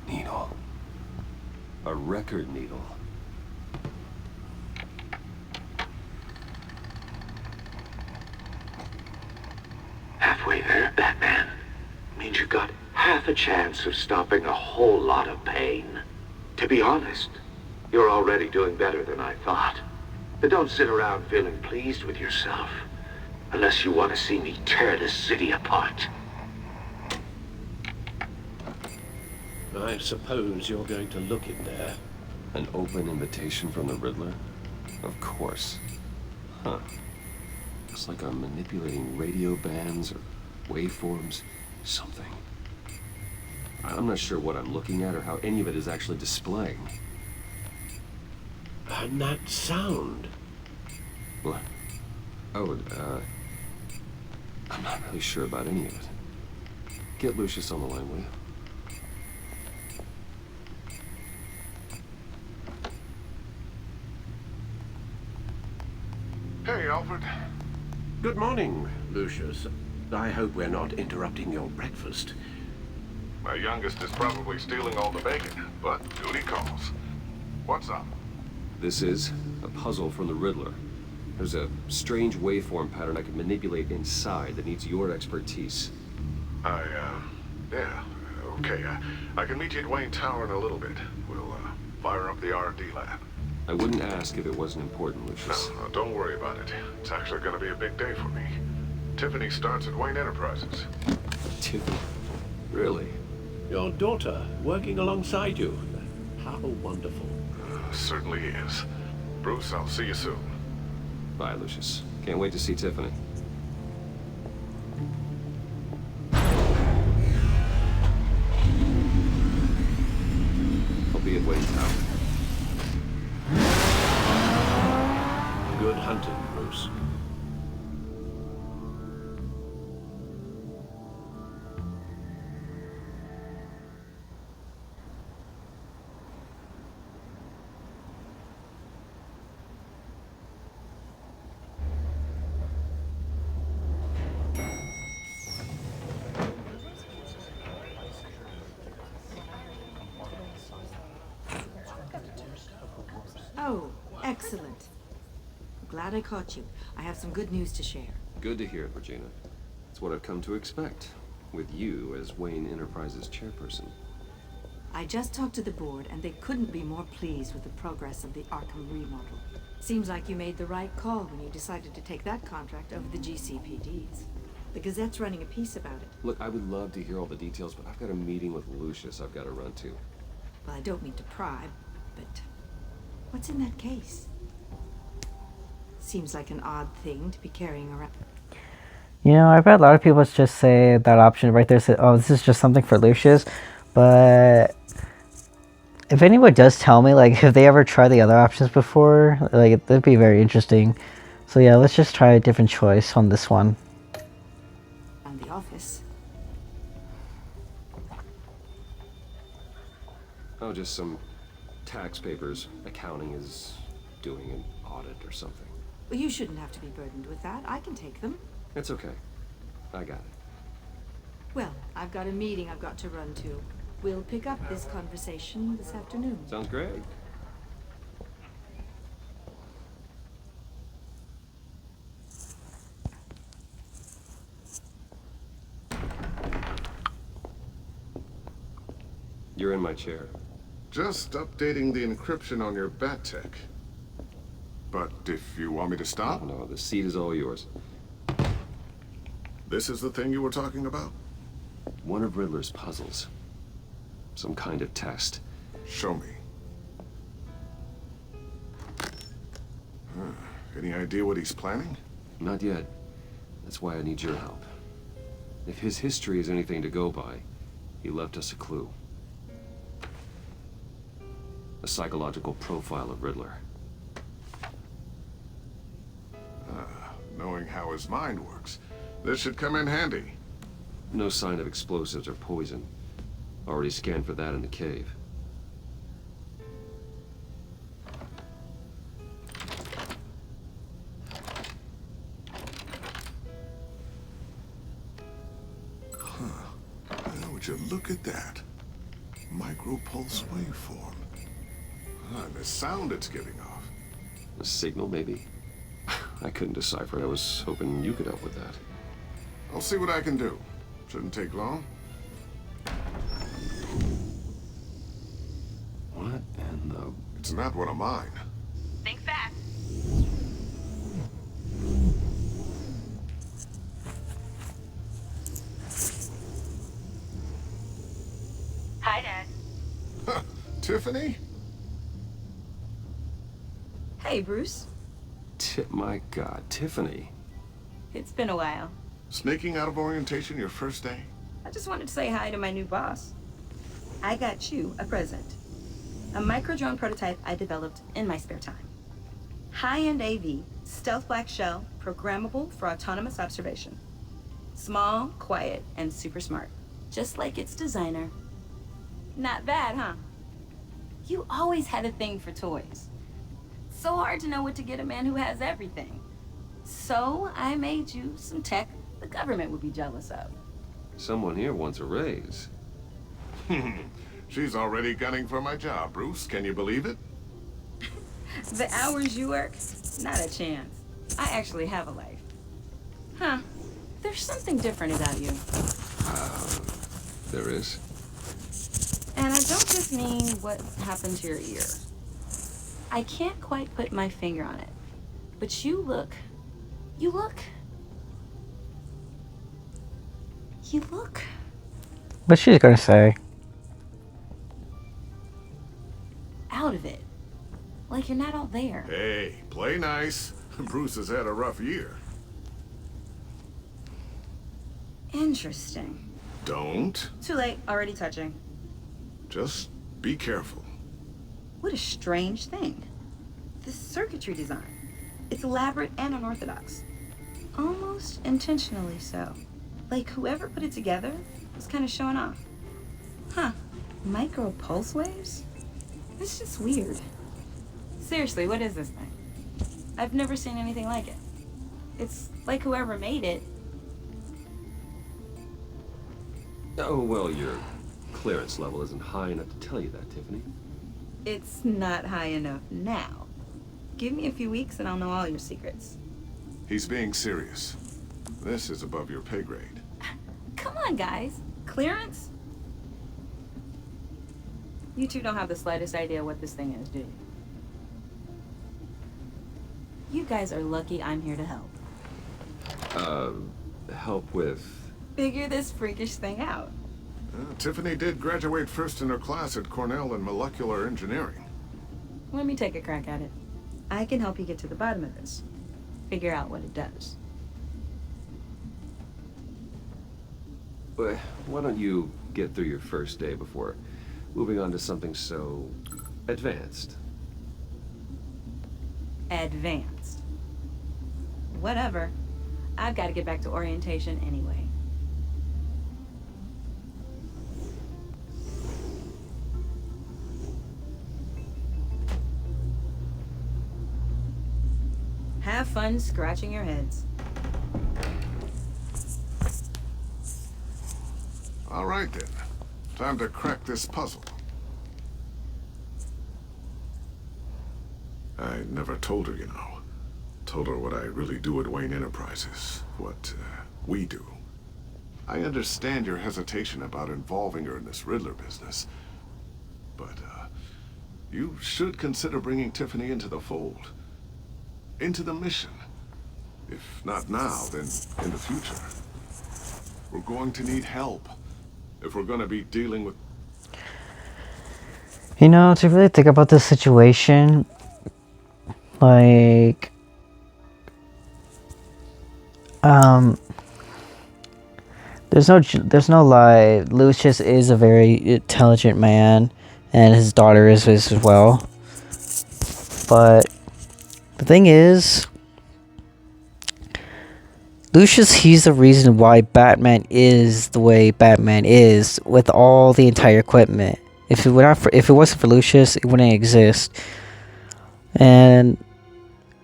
Needle. A record needle. Halfway there, Batman. Means you got half a chance of stopping a whole lot of pain. To be honest, you're already doing better than I thought. But don't sit around feeling pleased with yourself. Unless you want to see me tear this city apart. I suppose you're going to look in there. An open invitation from the Riddler? Of course. Huh. Looks like I'm manipulating radio bands or waveforms. Something. I'm not sure what I'm looking at or how any of it is actually displaying. And that sound. What? Oh, I'm not really sure about any of it. Get Lucius on the line, will you? Hey, Alfred. Good morning, Lucius. I hope we're not interrupting your breakfast. My youngest is probably stealing all the bacon, but duty calls. What's up? This is a puzzle from the Riddler. There's a strange waveform pattern I can manipulate inside that needs your expertise. Yeah, okay. I can meet you at Wayne Tower in a little bit. We'll, fire up the R&D lab. I wouldn't ask if it wasn't important, Lucius. No, don't worry about it. It's actually gonna be a big day for me. Tiffany starts at Wayne Enterprises. Tiffany? Really? Your daughter working alongside you. How wonderful. Certainly is. Bruce, I'll see you soon. Bye, Lucius. Can't wait to see Tiffany. I'll be at Wayne Tower. Good hunting, Bruce. Oh, excellent. Glad I caught you. I have some good news to share. Good to hear it, Regina. It's what I've come to expect, with you as Wayne Enterprises chairperson. I just talked to the board, and they couldn't be more pleased with the progress of the Arkham remodel. Seems like you made the right call when you decided to take that contract over the GCPD's. The Gazette's running a piece about it. Look, I would love to hear all the details, but I've got a meeting with Lucius I've got to run to. Well, I don't mean to pry, but what's in that case? Seems like an odd thing to be carrying around. You know, I've had a lot of people just say that option right there, say, oh, this is just something for Lucius. But if anyone does tell me, like, if they ever tried the other options before, like, that'd be very interesting. So yeah, let's just try a different choice on this one. And the office. Oh, just some tax papers. Accounting is doing an audit or something. Well, you shouldn't have to be burdened with that. I can take them. It's okay. I got it. Well, I've got a meeting I've got to run to. We'll pick up this conversation this afternoon. Sounds great. You're in my chair. Just updating the encryption on your bat tech. But if you want me to stop? No, the seat is all yours. This is the thing you were talking about? One of Riddler's puzzles. Some kind of test. Show me. Any idea what he's planning? Not yet. That's why I need your help. If his history is anything to go by, he left us a clue. A psychological profile of Riddler. Knowing how his mind works, this should come in handy. No sign of explosives or poison. Already scanned for that in the cave. Would you look at that? Micropulse waveform. And the sound it's giving off. A signal, maybe? I couldn't decipher. I was hoping you could help with that. I'll see what I can do. Shouldn't take long. What in the... It's not one of mine. Think fast. Hi, Dad. Tiffany? Hey, Bruce. My God, Tiffany. It's been a while. Sneaking out of orientation your first day? I just wanted to say hi to my new boss. I got you a present. A micro-drone prototype I developed in my spare time. High-end AV, stealth black shell, programmable for autonomous observation. Small, quiet, and super smart. Just like its designer. Not bad, huh? You always had a thing for toys. So hard to know what to get a man who has everything. So I made you some tech the government would be jealous of. Someone here wants a raise. She's already gunning for my job, Bruce. Can you believe it? The hours you work? Not a chance. I actually have a life. Huh. There's something different about you. There is. And I don't just mean what happened to your ear. I can't quite put my finger on it. But you look... What's she gonna say? out of it. Like you're not all there. Hey, play nice. Bruce has had a rough year. Interesting. Don't. Too late. Already touching. Just be careful. What a strange thing. This circuitry design. It's elaborate and unorthodox. Almost intentionally so. Like whoever put it together was kind of showing off. Huh. Micro pulse waves? It's just weird. Seriously, what is this thing? I've never seen anything like it. It's like whoever made it. Oh, well, your clearance level isn't high enough to tell you that, Tiffany. It's not high enough now. Give me a few weeks and I'll know all your secrets. He's being serious. This is above your pay grade. Come on, guys. Clearance? You two don't have the slightest idea what this thing is, do you? You guys are lucky I'm here to help. Help with... Figure this freakish thing out. Tiffany did graduate first in her class at Cornell in molecular engineering. Let me take a crack at it. I can help you get to the bottom of this. Figure out what it does. But why don't you get through your first day before moving on to something so advanced? Advanced. Whatever. I've got to get back to orientation anyway. Have fun scratching your heads. All right, then. Time to crack this puzzle. I never told her, you know. Told her what I really do at Wayne Enterprises. What we do. I understand your hesitation about involving her in this Riddler business. But, you should consider bringing Tiffany into the fold. Into the mission. If not now, then in the future. We're going to need help. If we're going to be dealing with... You know, to really think about this situation, like, there's no lie. Lucius is a very intelligent man, and his daughter is as well. But the thing is, Lucius, he's the reason why Batman is the way Batman is, with all the entire equipment. If it wasn't for Lucius, it wouldn't exist. And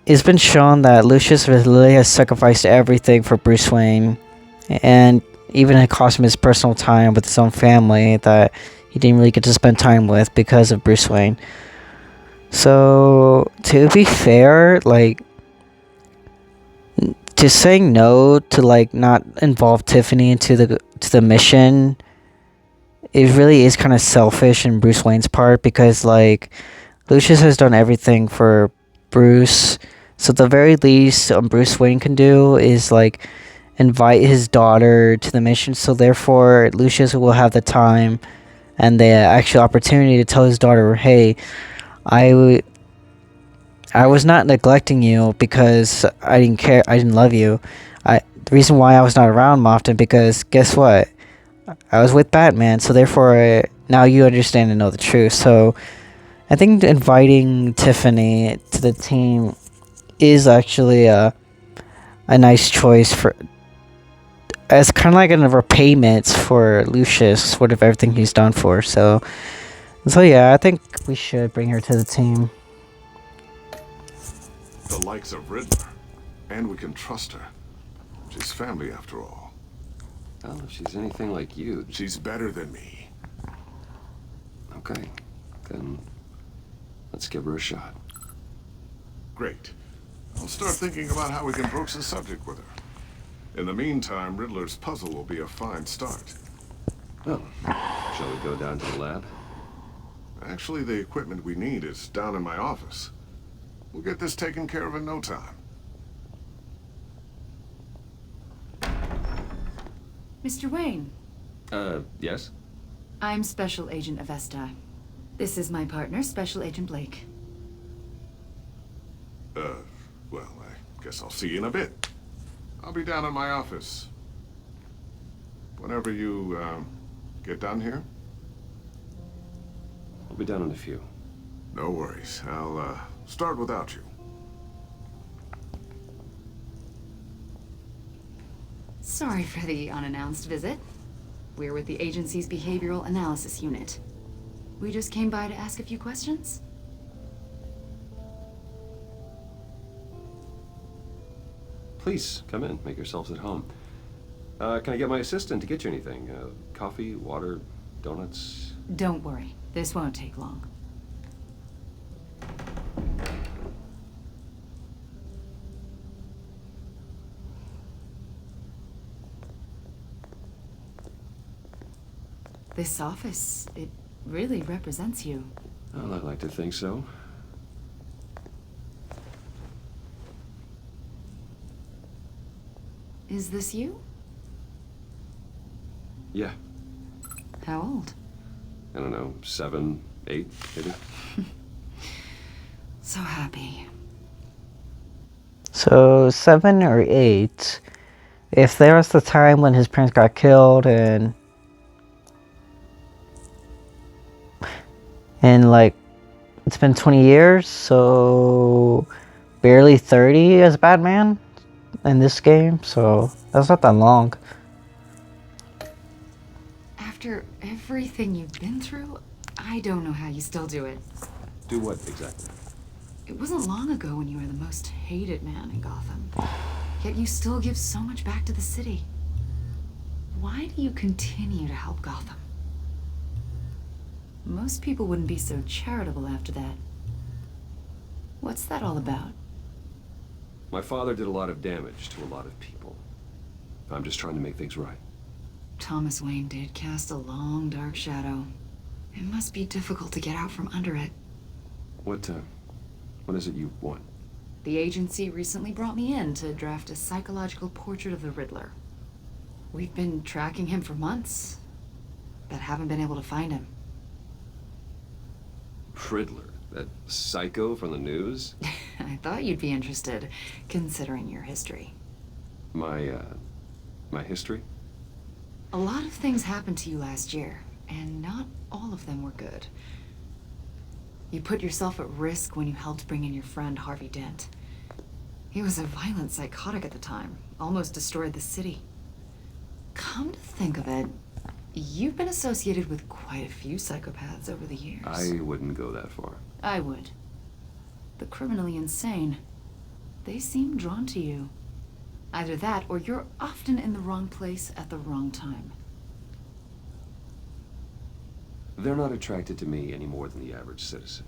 it's been shown that Lucius really has sacrificed everything for Bruce Wayne, and even it cost him his personal time with his own family that he didn't really get to spend time with because of Bruce Wayne. So, to be fair, like, just saying no to, like, not involve Tiffany into the mission, it really is kind of selfish in Bruce Wayne's part, because, like, Lucius has done everything for Bruce. So the very least Bruce Wayne can do is, like, invite his daughter to the mission. So therefore, Lucius will have the time and the actual opportunity to tell his daughter, hey, I was not neglecting you because I didn't care. I didn't love you. The reason why I was not around often, because guess what? I was with Batman. So therefore, now you understand and know the truth. So I think inviting Tiffany to the team is actually a nice choice for, as kind of like a repayment for Lucius, sort of everything he's done for her. So yeah, I think we should bring her to the team. The likes of Riddler. And we can trust her. She's family after all. Well, if she's anything like you... She's better than me. Okay, then let's give her a shot. Great. I'll start thinking about how we can broach the subject with her. In the meantime, Riddler's puzzle will be a fine start. Well, shall we go down to the lab? Actually, the equipment we need is down in my office. We'll get this taken care of in no time. Mr. Wayne. Yes? I'm Special Agent Avesta. This is my partner, Special Agent Blake. Well, I guess I'll see you in a bit. I'll be down in my office. Whenever you, get done here? I'll be down in a few. No worries. I'll, start without you. Sorry for the unannounced visit. We're with the agency's Behavioral Analysis Unit. We just came by to ask a few questions. Please, come in. Make yourselves at home. Can I get my assistant to get you anything? Coffee, water, donuts? Don't worry. This won't take long. This office, it really represents you. Well, I'd like to think so. Is this you? Yeah. How old? I don't know, 7, 8, maybe? So happy. So 7 or 8. If there was the time when his parents got killed and like, it's been 20 years, so barely 30 as Batman in this game, so that's not that long. After everything you've been through, I don't know how you still do it. Do what exactly? It wasn't long ago when you were the most hated man in Gotham. Yet you still give so much back to the city. Why do you continue to help Gotham? Most people wouldn't be so charitable after that. What's that all about? My father did a lot of damage to a lot of people. I'm just trying to make things right. Thomas Wayne did cast a long, dark shadow. It must be difficult to get out from under it. What is it you want? The agency recently brought me in to draft a psychological portrait of the Riddler. We've been tracking him for months, but haven't been able to find him. Riddler, that psycho from the news? I thought you'd be interested, considering your history. My history? A lot of things happened to you last year, and not all of them were good. You put yourself at risk when you helped bring in your friend Harvey Dent. He was a violent psychotic at the time, almost destroyed the city. Come to think of it, you've been associated with quite a few psychopaths over the years. I wouldn't go that far. I would. The criminally insane. They seem drawn to you. Either that, or you're often in the wrong place at the wrong time. They're not attracted to me any more than the average citizen.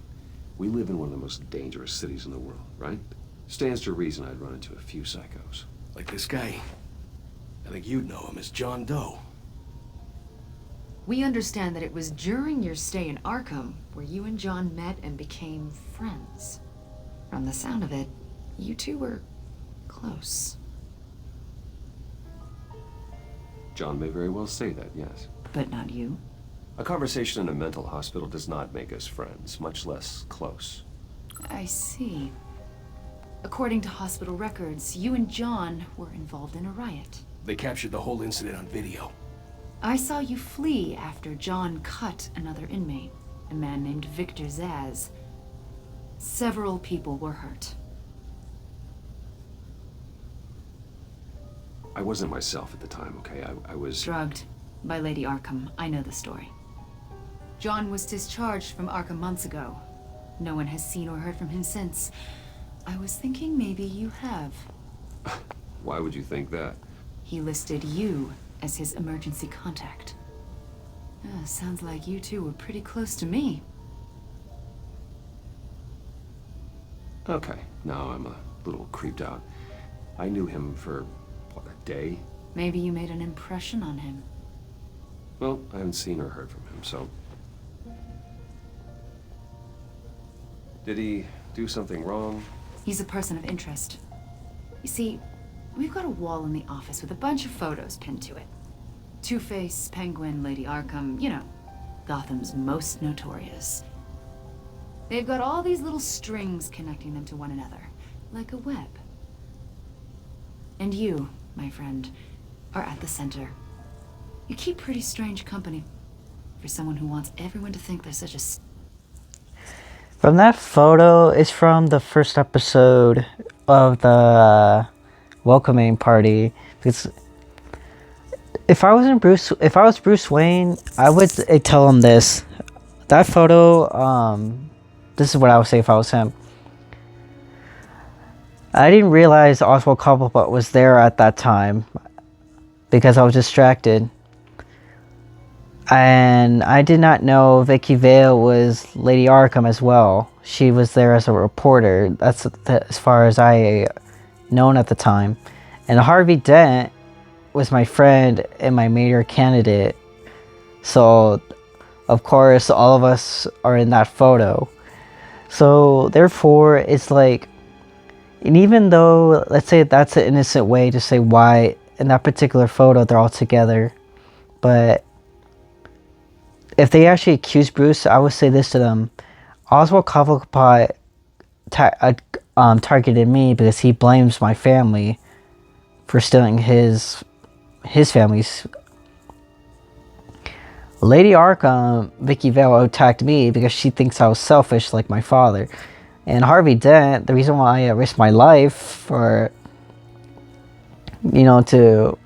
We live in one of the most dangerous cities in the world, right? Stands to reason I'd run into a few psychos. Like this guy. I think you'd know him as John Doe. We understand that it was during your stay in Arkham where you and John met and became friends. From the sound of it, you two were close. John may very well say that, yes. But not you. A conversation in a mental hospital does not make us friends, much less close. I see. According to hospital records, you and John were involved in a riot. They captured the whole incident on video. I saw you flee after John cut another inmate, a man named Victor Zaz. Several people were hurt. I wasn't myself at the time, okay? I was... Drugged by Lady Arkham. I know the story. John was discharged from Arkham months ago. No one has seen or heard from him since. I was thinking maybe you have. Why would you think that? He listed you as his emergency contact. Sounds like you two were pretty close to me. Okay, now I'm a little creeped out. I knew him for, what, a day? Maybe you made an impression on him. Well, I haven't seen or heard from him, so... Did he do something wrong? He's a person of interest. You see, we've got a wall in the office with a bunch of photos pinned to it. Two-Face, Penguin, Lady Arkham, you know, Gotham's most notorious. They've got all these little strings connecting them to one another, like a web. And you, my friend, are at the center. You keep pretty strange company for someone who wants everyone to think they're such a... From that photo is from the first episode of the welcoming party. Because if I was Bruce Wayne, I would tell him this. That photo, this is what I would say if I was him. I didn't realize Oswald Cobblepot was there at that time because I was distracted. And I did not know Vicky Vale was Lady Arkham as well. She was there as a reporter. That's as far as I known at the time. And Harvey Dent was my friend and my mayor candidate. So, of course, all of us are in that photo. So, therefore, it's like... And even though, let's say that's an innocent way to say why in that particular photo they're all together. But... if they actually accuse Bruce, I would say this to them. Oswald Cobblepot targeted me because he blames my family for stealing his family's. Lady Arkham, Vicky Vale, attacked me because she thinks I was selfish like my father. And Harvey Dent, the reason why I risked my life for, to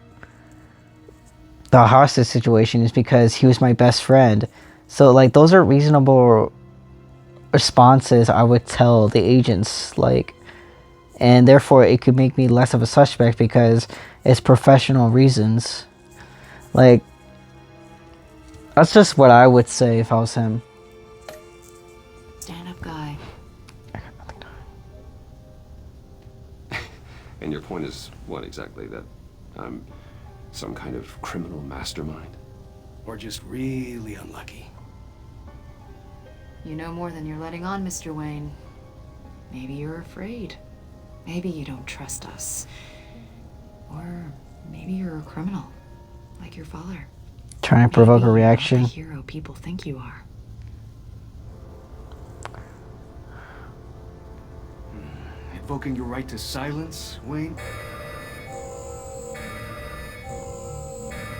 the hostage situation is because he was my best friend. So, like, those are reasonable responses I would tell the agents, like, and therefore it could make me less of a suspect because it's professional reasons. Like, that's just what I would say if I was him. Stand-up guy. I got nothing to hide. And your point is what exactly? That I'm some kind of criminal mastermind? Or just really unlucky? You know more than you're letting on, Mr. Wayne. Maybe you're afraid. Maybe you don't trust us. Or maybe you're a criminal, like your father. Trying to provoke a reaction. Maybe you're not the hero people think you are. invoking your right to silence, Wayne?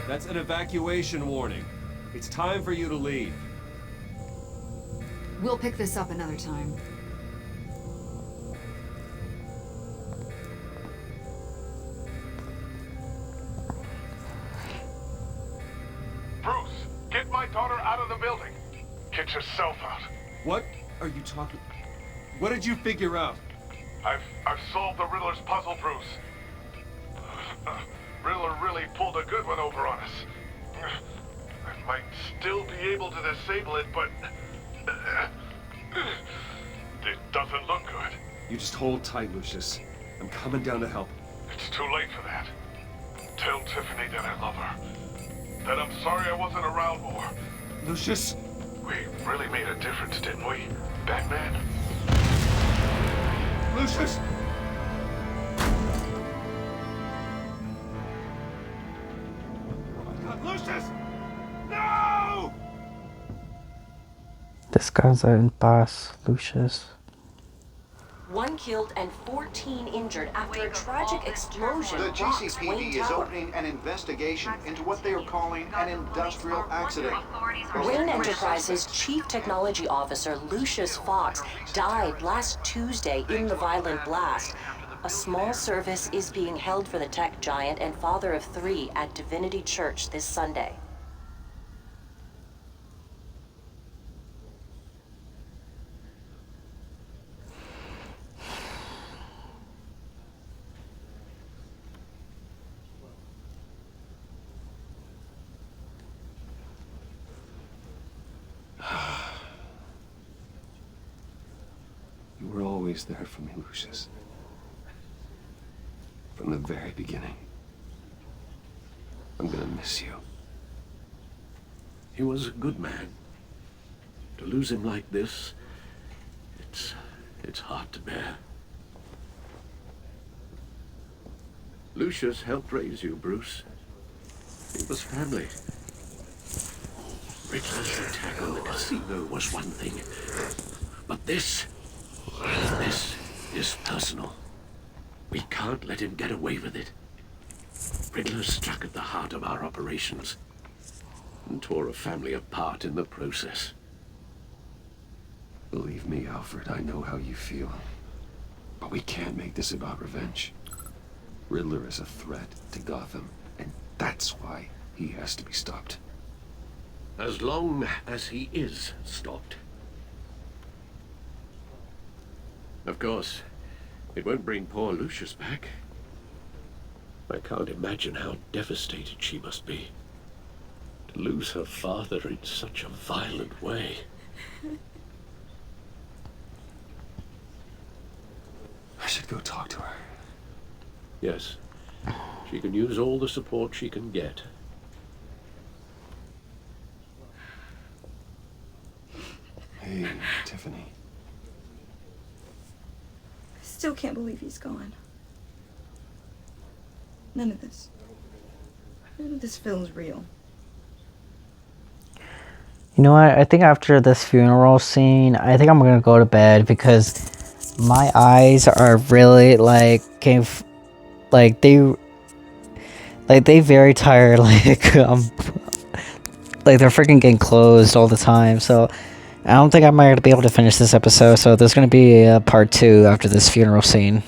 That's an evacuation warning. It's time for you to leave. We'll pick this up another time. Bruce, get my daughter out of the building. Get yourself out. What are you talking? What did you figure out? I've solved the Riddler's puzzle, Bruce. Riddler really pulled a good one over on us. I might still be able to disable it, but it doesn't look good. You just hold tight, Lucius. I'm coming down to help. It's too late for that. Tell Tiffany that I love her. That I'm sorry I wasn't around more. Lucius! We really made a difference, didn't we, Batman? Lucius! Lucius! No! Descansa en paz, Lucius. 1 killed and 14 injured after a tragic explosion. The rocks Wayne GCPD is Tower. opening an investigation into what they are calling an industrial accident. Wayne Enterprises' Chief Technology Officer Lucius Fox died last Tuesday in the violent blast. A small service is being held for the tech giant and father of 3 at Divinity Church this Sunday. You were always there for me, Lucius. From the very beginning. I'm gonna miss you. He was a good man. To lose him like this, it's hard to bear. Lucius helped raise you, Bruce. It was family. Riddler's attack on the casino was one thing, but this is personal. We can't let him get away with it. Riddler struck at the heart of our operations and tore a family apart in the process. Believe me, Alfred, I know how you feel. But we can't make this about revenge. Riddler is a threat to Gotham, and that's why he has to be stopped. As long as he is stopped. Of course, it won't bring poor Lucius back. I can't imagine how devastated she must be. To lose her father in such a violent way. I should go talk to her. Yes, she can use all the support she can get. Hey, Tiffany. I still can't believe he's gone. None of this feels real. You know what? I think after this funeral scene, I think I'm gonna go to bed because my eyes are really like they very tired. Like they're freaking getting closed all the time. So I don't think I might be able to finish this episode. So there's gonna be a part 2 after this funeral scene.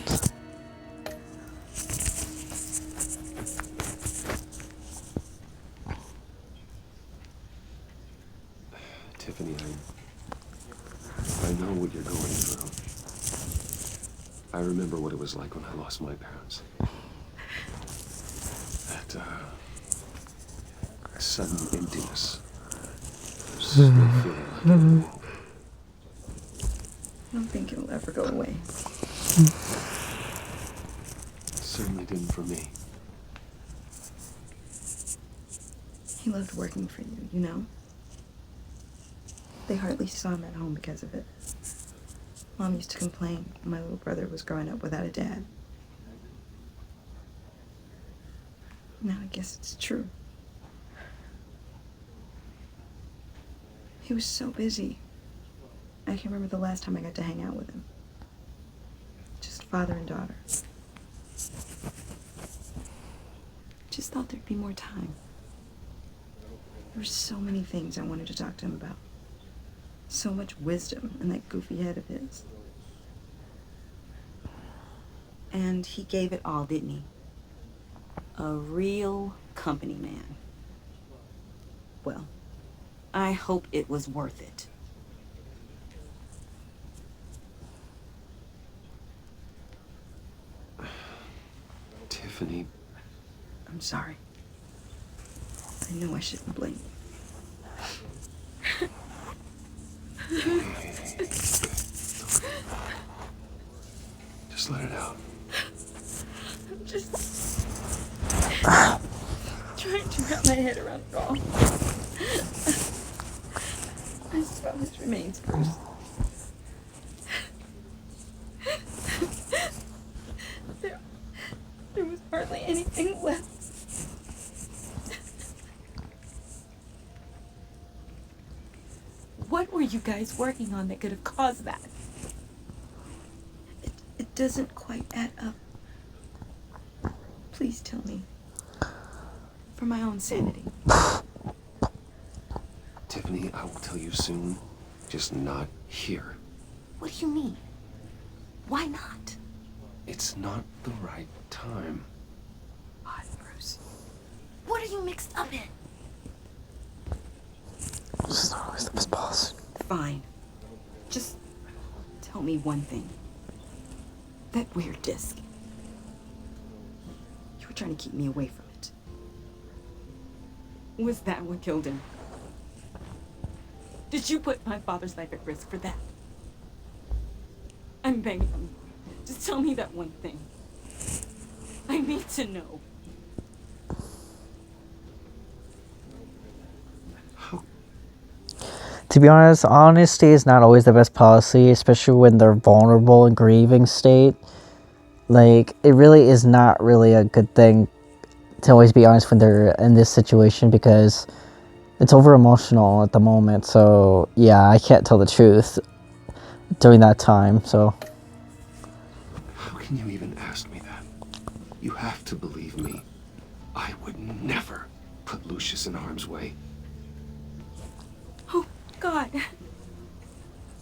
Tiffany, I know what you're going through. I remember what it was like when I lost my parents. That, sudden emptiness. Still feeling like it. I don't think it'll ever go away. It certainly didn't for me. He loved working for you, you know? They hardly saw him at home because of it. Mom used to complain when my little brother was growing up without a dad. Now I guess it's true. He was so busy. I can't remember the last time I got to hang out with him. Just father and daughter. Just thought there'd be more time. There were so many things I wanted to talk to him about. So much wisdom in that goofy head of his. And he gave it all, didn't he? A real company man. Well, I hope it was worth it. Tiffany. I'm sorry. I know I shouldn't blame you. Just let it out. I'm just trying to wrap my head around it all. I suppose it remains Bruce. There was hardly anything left. What were you guys working on that could have caused that? It doesn't quite add up. Please tell me. For my own sanity. Tiffany, I will tell you soon. Just not here. What do you mean? Why not? It's not the right time. God, Bruce. What are you mixed up in? This is not always the best boss. Fine. Just tell me one thing. That weird disc. You were trying to keep me away from it. Was that what killed him? Did you put my father's life at risk for that? I'm begging you. Just tell me that one thing. I need to know. To be honest, honesty is not always the best policy, especially when they're vulnerable and grieving state. Like, it really is not really a good thing to always be honest when they're in this situation, because it's over emotional at the moment. So yeah, I can't tell the truth during that time. So How can you even ask me that? You have to believe me. I would never put Lucius in harm's way. Oh, God.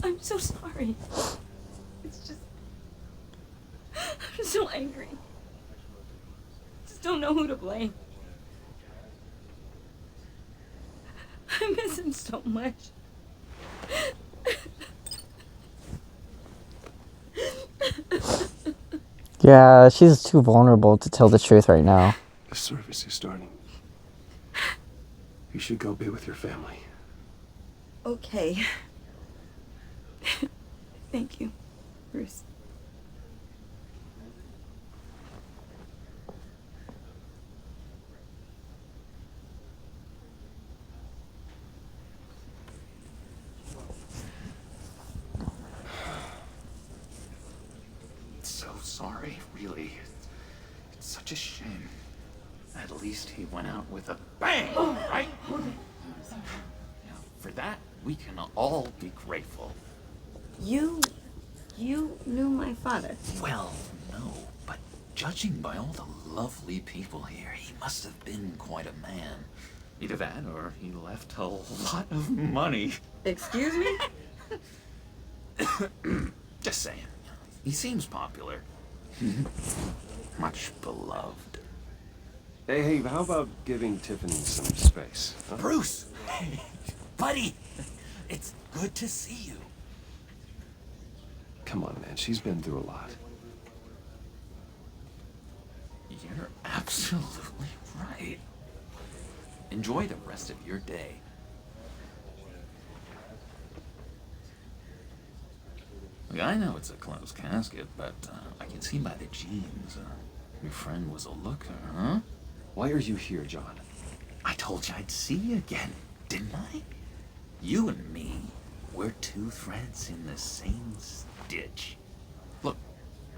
I'm so sorry. It's just... I'm so angry. Just don't know who to blame. I miss him so much. yeah, she's too vulnerable to tell the truth right now. The service is starting. You should go be with your family. Okay. Thank you, Bruce. So sorry, really. It's such a shame. At least he went out with a bang, right? For that, we can all be grateful. You knew my father. Well, no, but judging by all the lovely people here, he must have been quite a man. Either that, or he left a lot of money. Excuse me? Just saying. He seems popular. Much beloved. Hey, how about giving Tiffany some space? Huh? Bruce! Hey, buddy! It's good to see you. Come on, man. She's been through a lot. You're absolutely right. Enjoy the rest of your day. Look, I know it's a closed casket, but I can see by the jeans. Your friend was a looker, huh? Why are you here, John? I told you I'd see you again, didn't I? You and me, we're two threads in the same stitch. Look,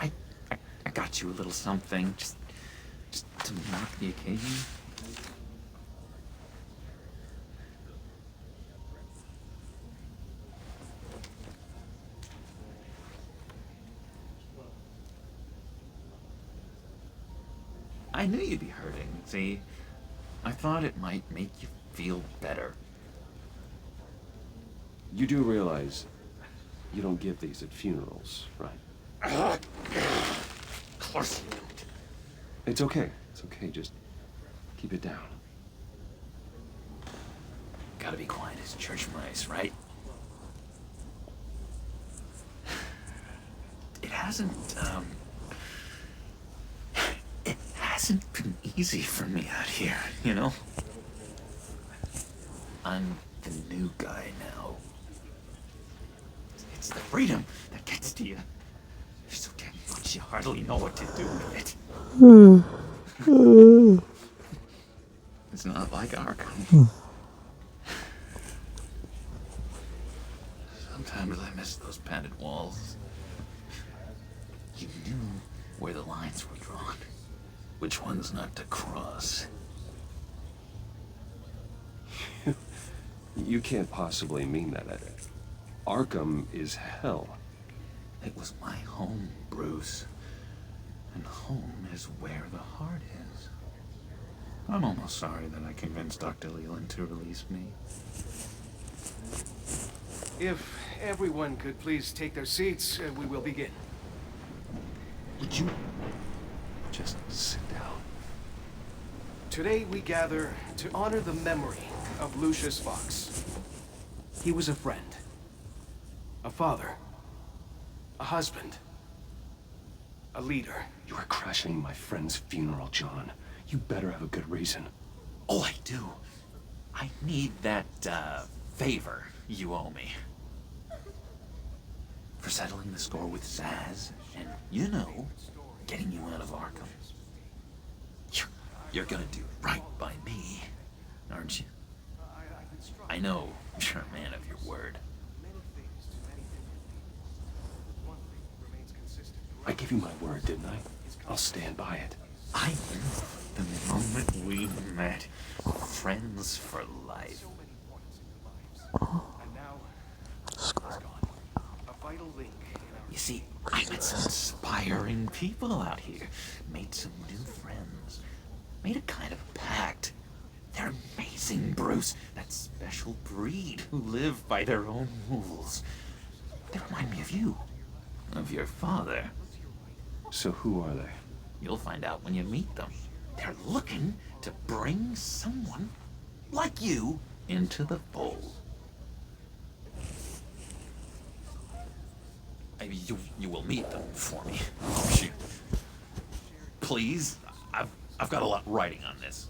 I got you a little something, just to mark the occasion. I knew you'd be hurting. See, I thought it might make you feel better. You do realize you don't give these at funerals, right? Of course you don't. It's okay. It's okay. Just keep it down. Gotta be quiet as church mice, right? It hasn't been easy for me out here, you know? I'm the new guy now. It's the freedom that gets to you. There's so damn much you hardly know what to do with it. It's not like Arkham. Sometimes I miss those padded walls. You knew where the lines were drawn. Which ones not to cross. You can't possibly mean that. Arkham is hell. It was my home, Bruce. And home is where the heart is. I'm almost sorry that I convinced Dr. Leland to release me. If everyone could please take their seats, we will begin. Would you just sit down? Today we gather to honor the memory of Lucius Fox. He was a friend, a father, a husband, a leader. You are crashing my friend's funeral, John. You better have a good reason. Oh, I do. I need that, favor you owe me. For settling the score with Zaz, and, you know, getting you out of Arkham. You're gonna do right by me, aren't you? I know you're a man of your word. I gave you my word, didn't I? I'll stand by it. I knew the moment we met. Friends for life. You see, I met some inspiring people out here. Made some new friends. Made a kind of pact. They're amazing, Bruce. That special breed who live by their own rules. They remind me of you. Of your father. So who are they? You'll find out when you meet them. They're looking to bring someone like you into the fold. You will meet them for me. Please, I've got a lot writing on this.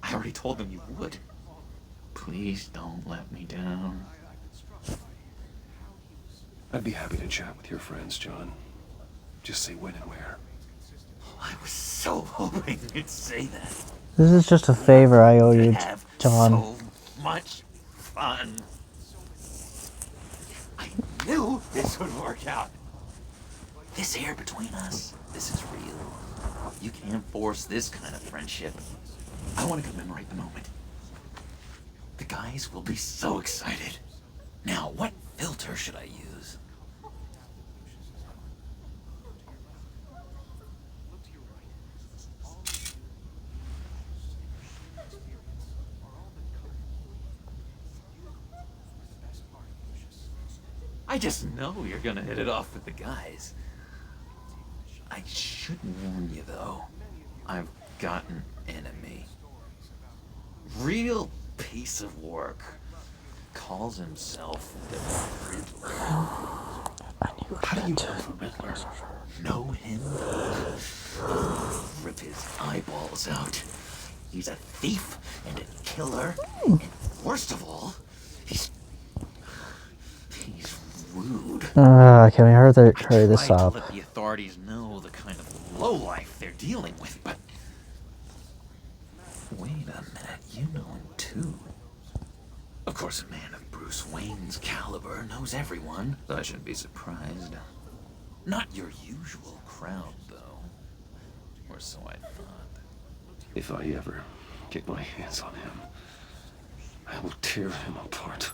I already told them you would. Please don't let me down. I'd be happy to chat with your friends, John. Just say when and where. I was so hoping you'd say that. This is just a favor I owe you, John. So much fun. I knew this would work out. This air between us, this is real. You can't force this kind of friendship. I want to commemorate the moment. The guys will be so excited. Now, what filter should I use? I just know you're gonna hit it off with the guys. I should warn you, though. I've got an enemy. Real piece of work. Calls himself the Riddler. How do you know the Riddler? Know him? Rip his eyeballs out. He's a thief and a killer. And worst of all, he's rude. Can we hurry this I up? let the authorities know the kind of lowlife they're dealing with, but wait a minute, you know him too. Of course, a man of Bruce Wayne's caliber knows everyone, so I shouldn't be surprised. Not your usual crowd, though. Or so I thought. If I ever get my hands on him, I will tear him apart.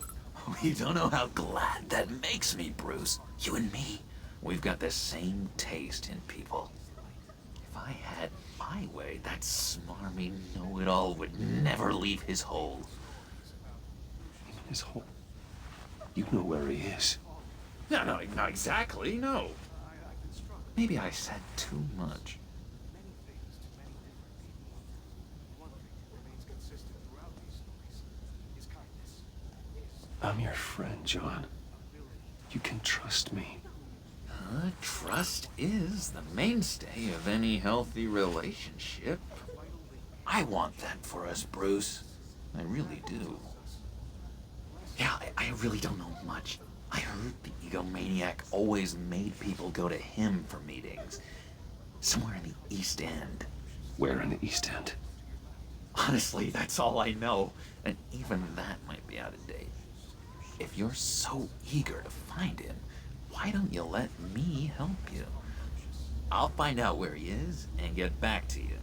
Oh, you don't know how glad that makes me, Bruce. You and me, we've got the same taste in people. If I had my Anyway, that smarmy know-it-all would never leave his hole. His hole? You know where he is. No, not exactly, no. Maybe I said too much. I'm your friend, John. You can trust me. Trust is the mainstay of any healthy relationship. I want that for us, Bruce. I really do. Yeah, I really don't know much. I heard the egomaniac always made people go to him for meetings. Somewhere in the East End. Where in the East End? Honestly, that's all I know. And even that might be out of date. If you're so eager to find him, why don't you let me help you? I'll find out where he is and get back to you.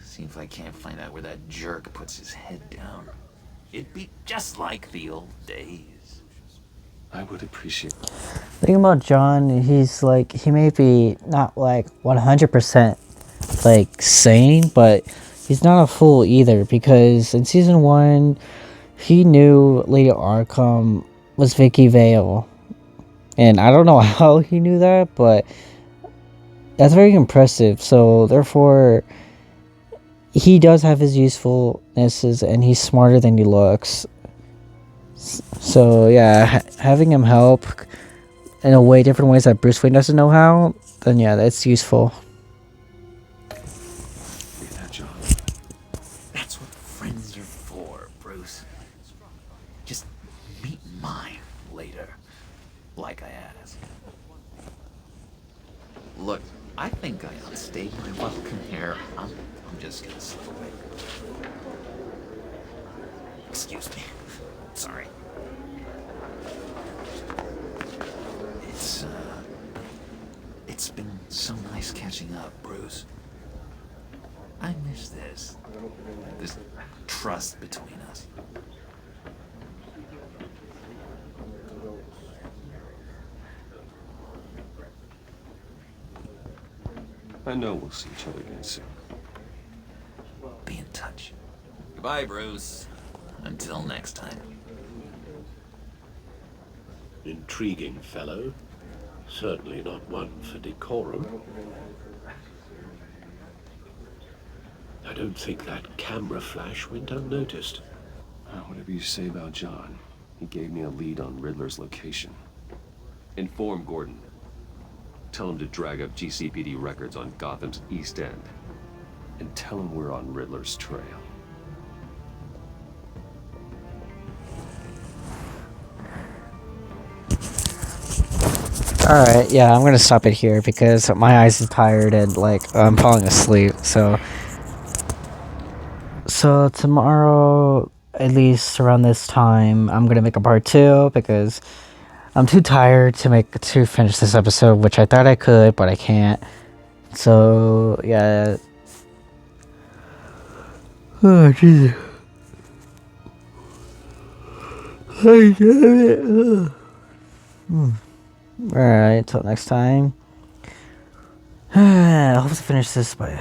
See if I can't find out where that jerk puts his head down. It'd be just like the old days. I would appreciate it. The thing about John, he's like, he may be not like 100% like sane, but he's not a fool either, because in season 1, he knew Lady Arkham was Vicky Vale. And I don't know how he knew that, but that's very impressive. So therefore, he does have his usefulnesses, and he's smarter than he looks. So yeah, having him help in a way, different ways that Bruce Wayne doesn't know how, then yeah, that's useful. Yeah, John. That's what friends are for, Bruce. Just meet mine later, like I asked. Look, I think I outstayed my welcome here. I'm just gonna slip away. Excuse me. Sorry. It's been so nice catching up, Bruce. I miss this trust between us. I know we'll see each other again soon. Be in touch. Goodbye, Bruce. Until next time. Intriguing fellow. Certainly not one for decorum. I don't think that camera flash went unnoticed. Whatever you say about John, he gave me a lead on Riddler's location. Inform Gordon. Tell him to drag up GCPD records on Gotham's East End. And tell him we're on Riddler's trail. Alright, yeah, I'm gonna stop it here because my eyes are tired and like I'm falling asleep. So tomorrow, at least around this time, I'm gonna make a part 2 because I'm too tired to finish this episode, which I thought I could, but I can't. So yeah. Oh Jesus. Hey, damn it. Alright, until next time. I hope to finish this by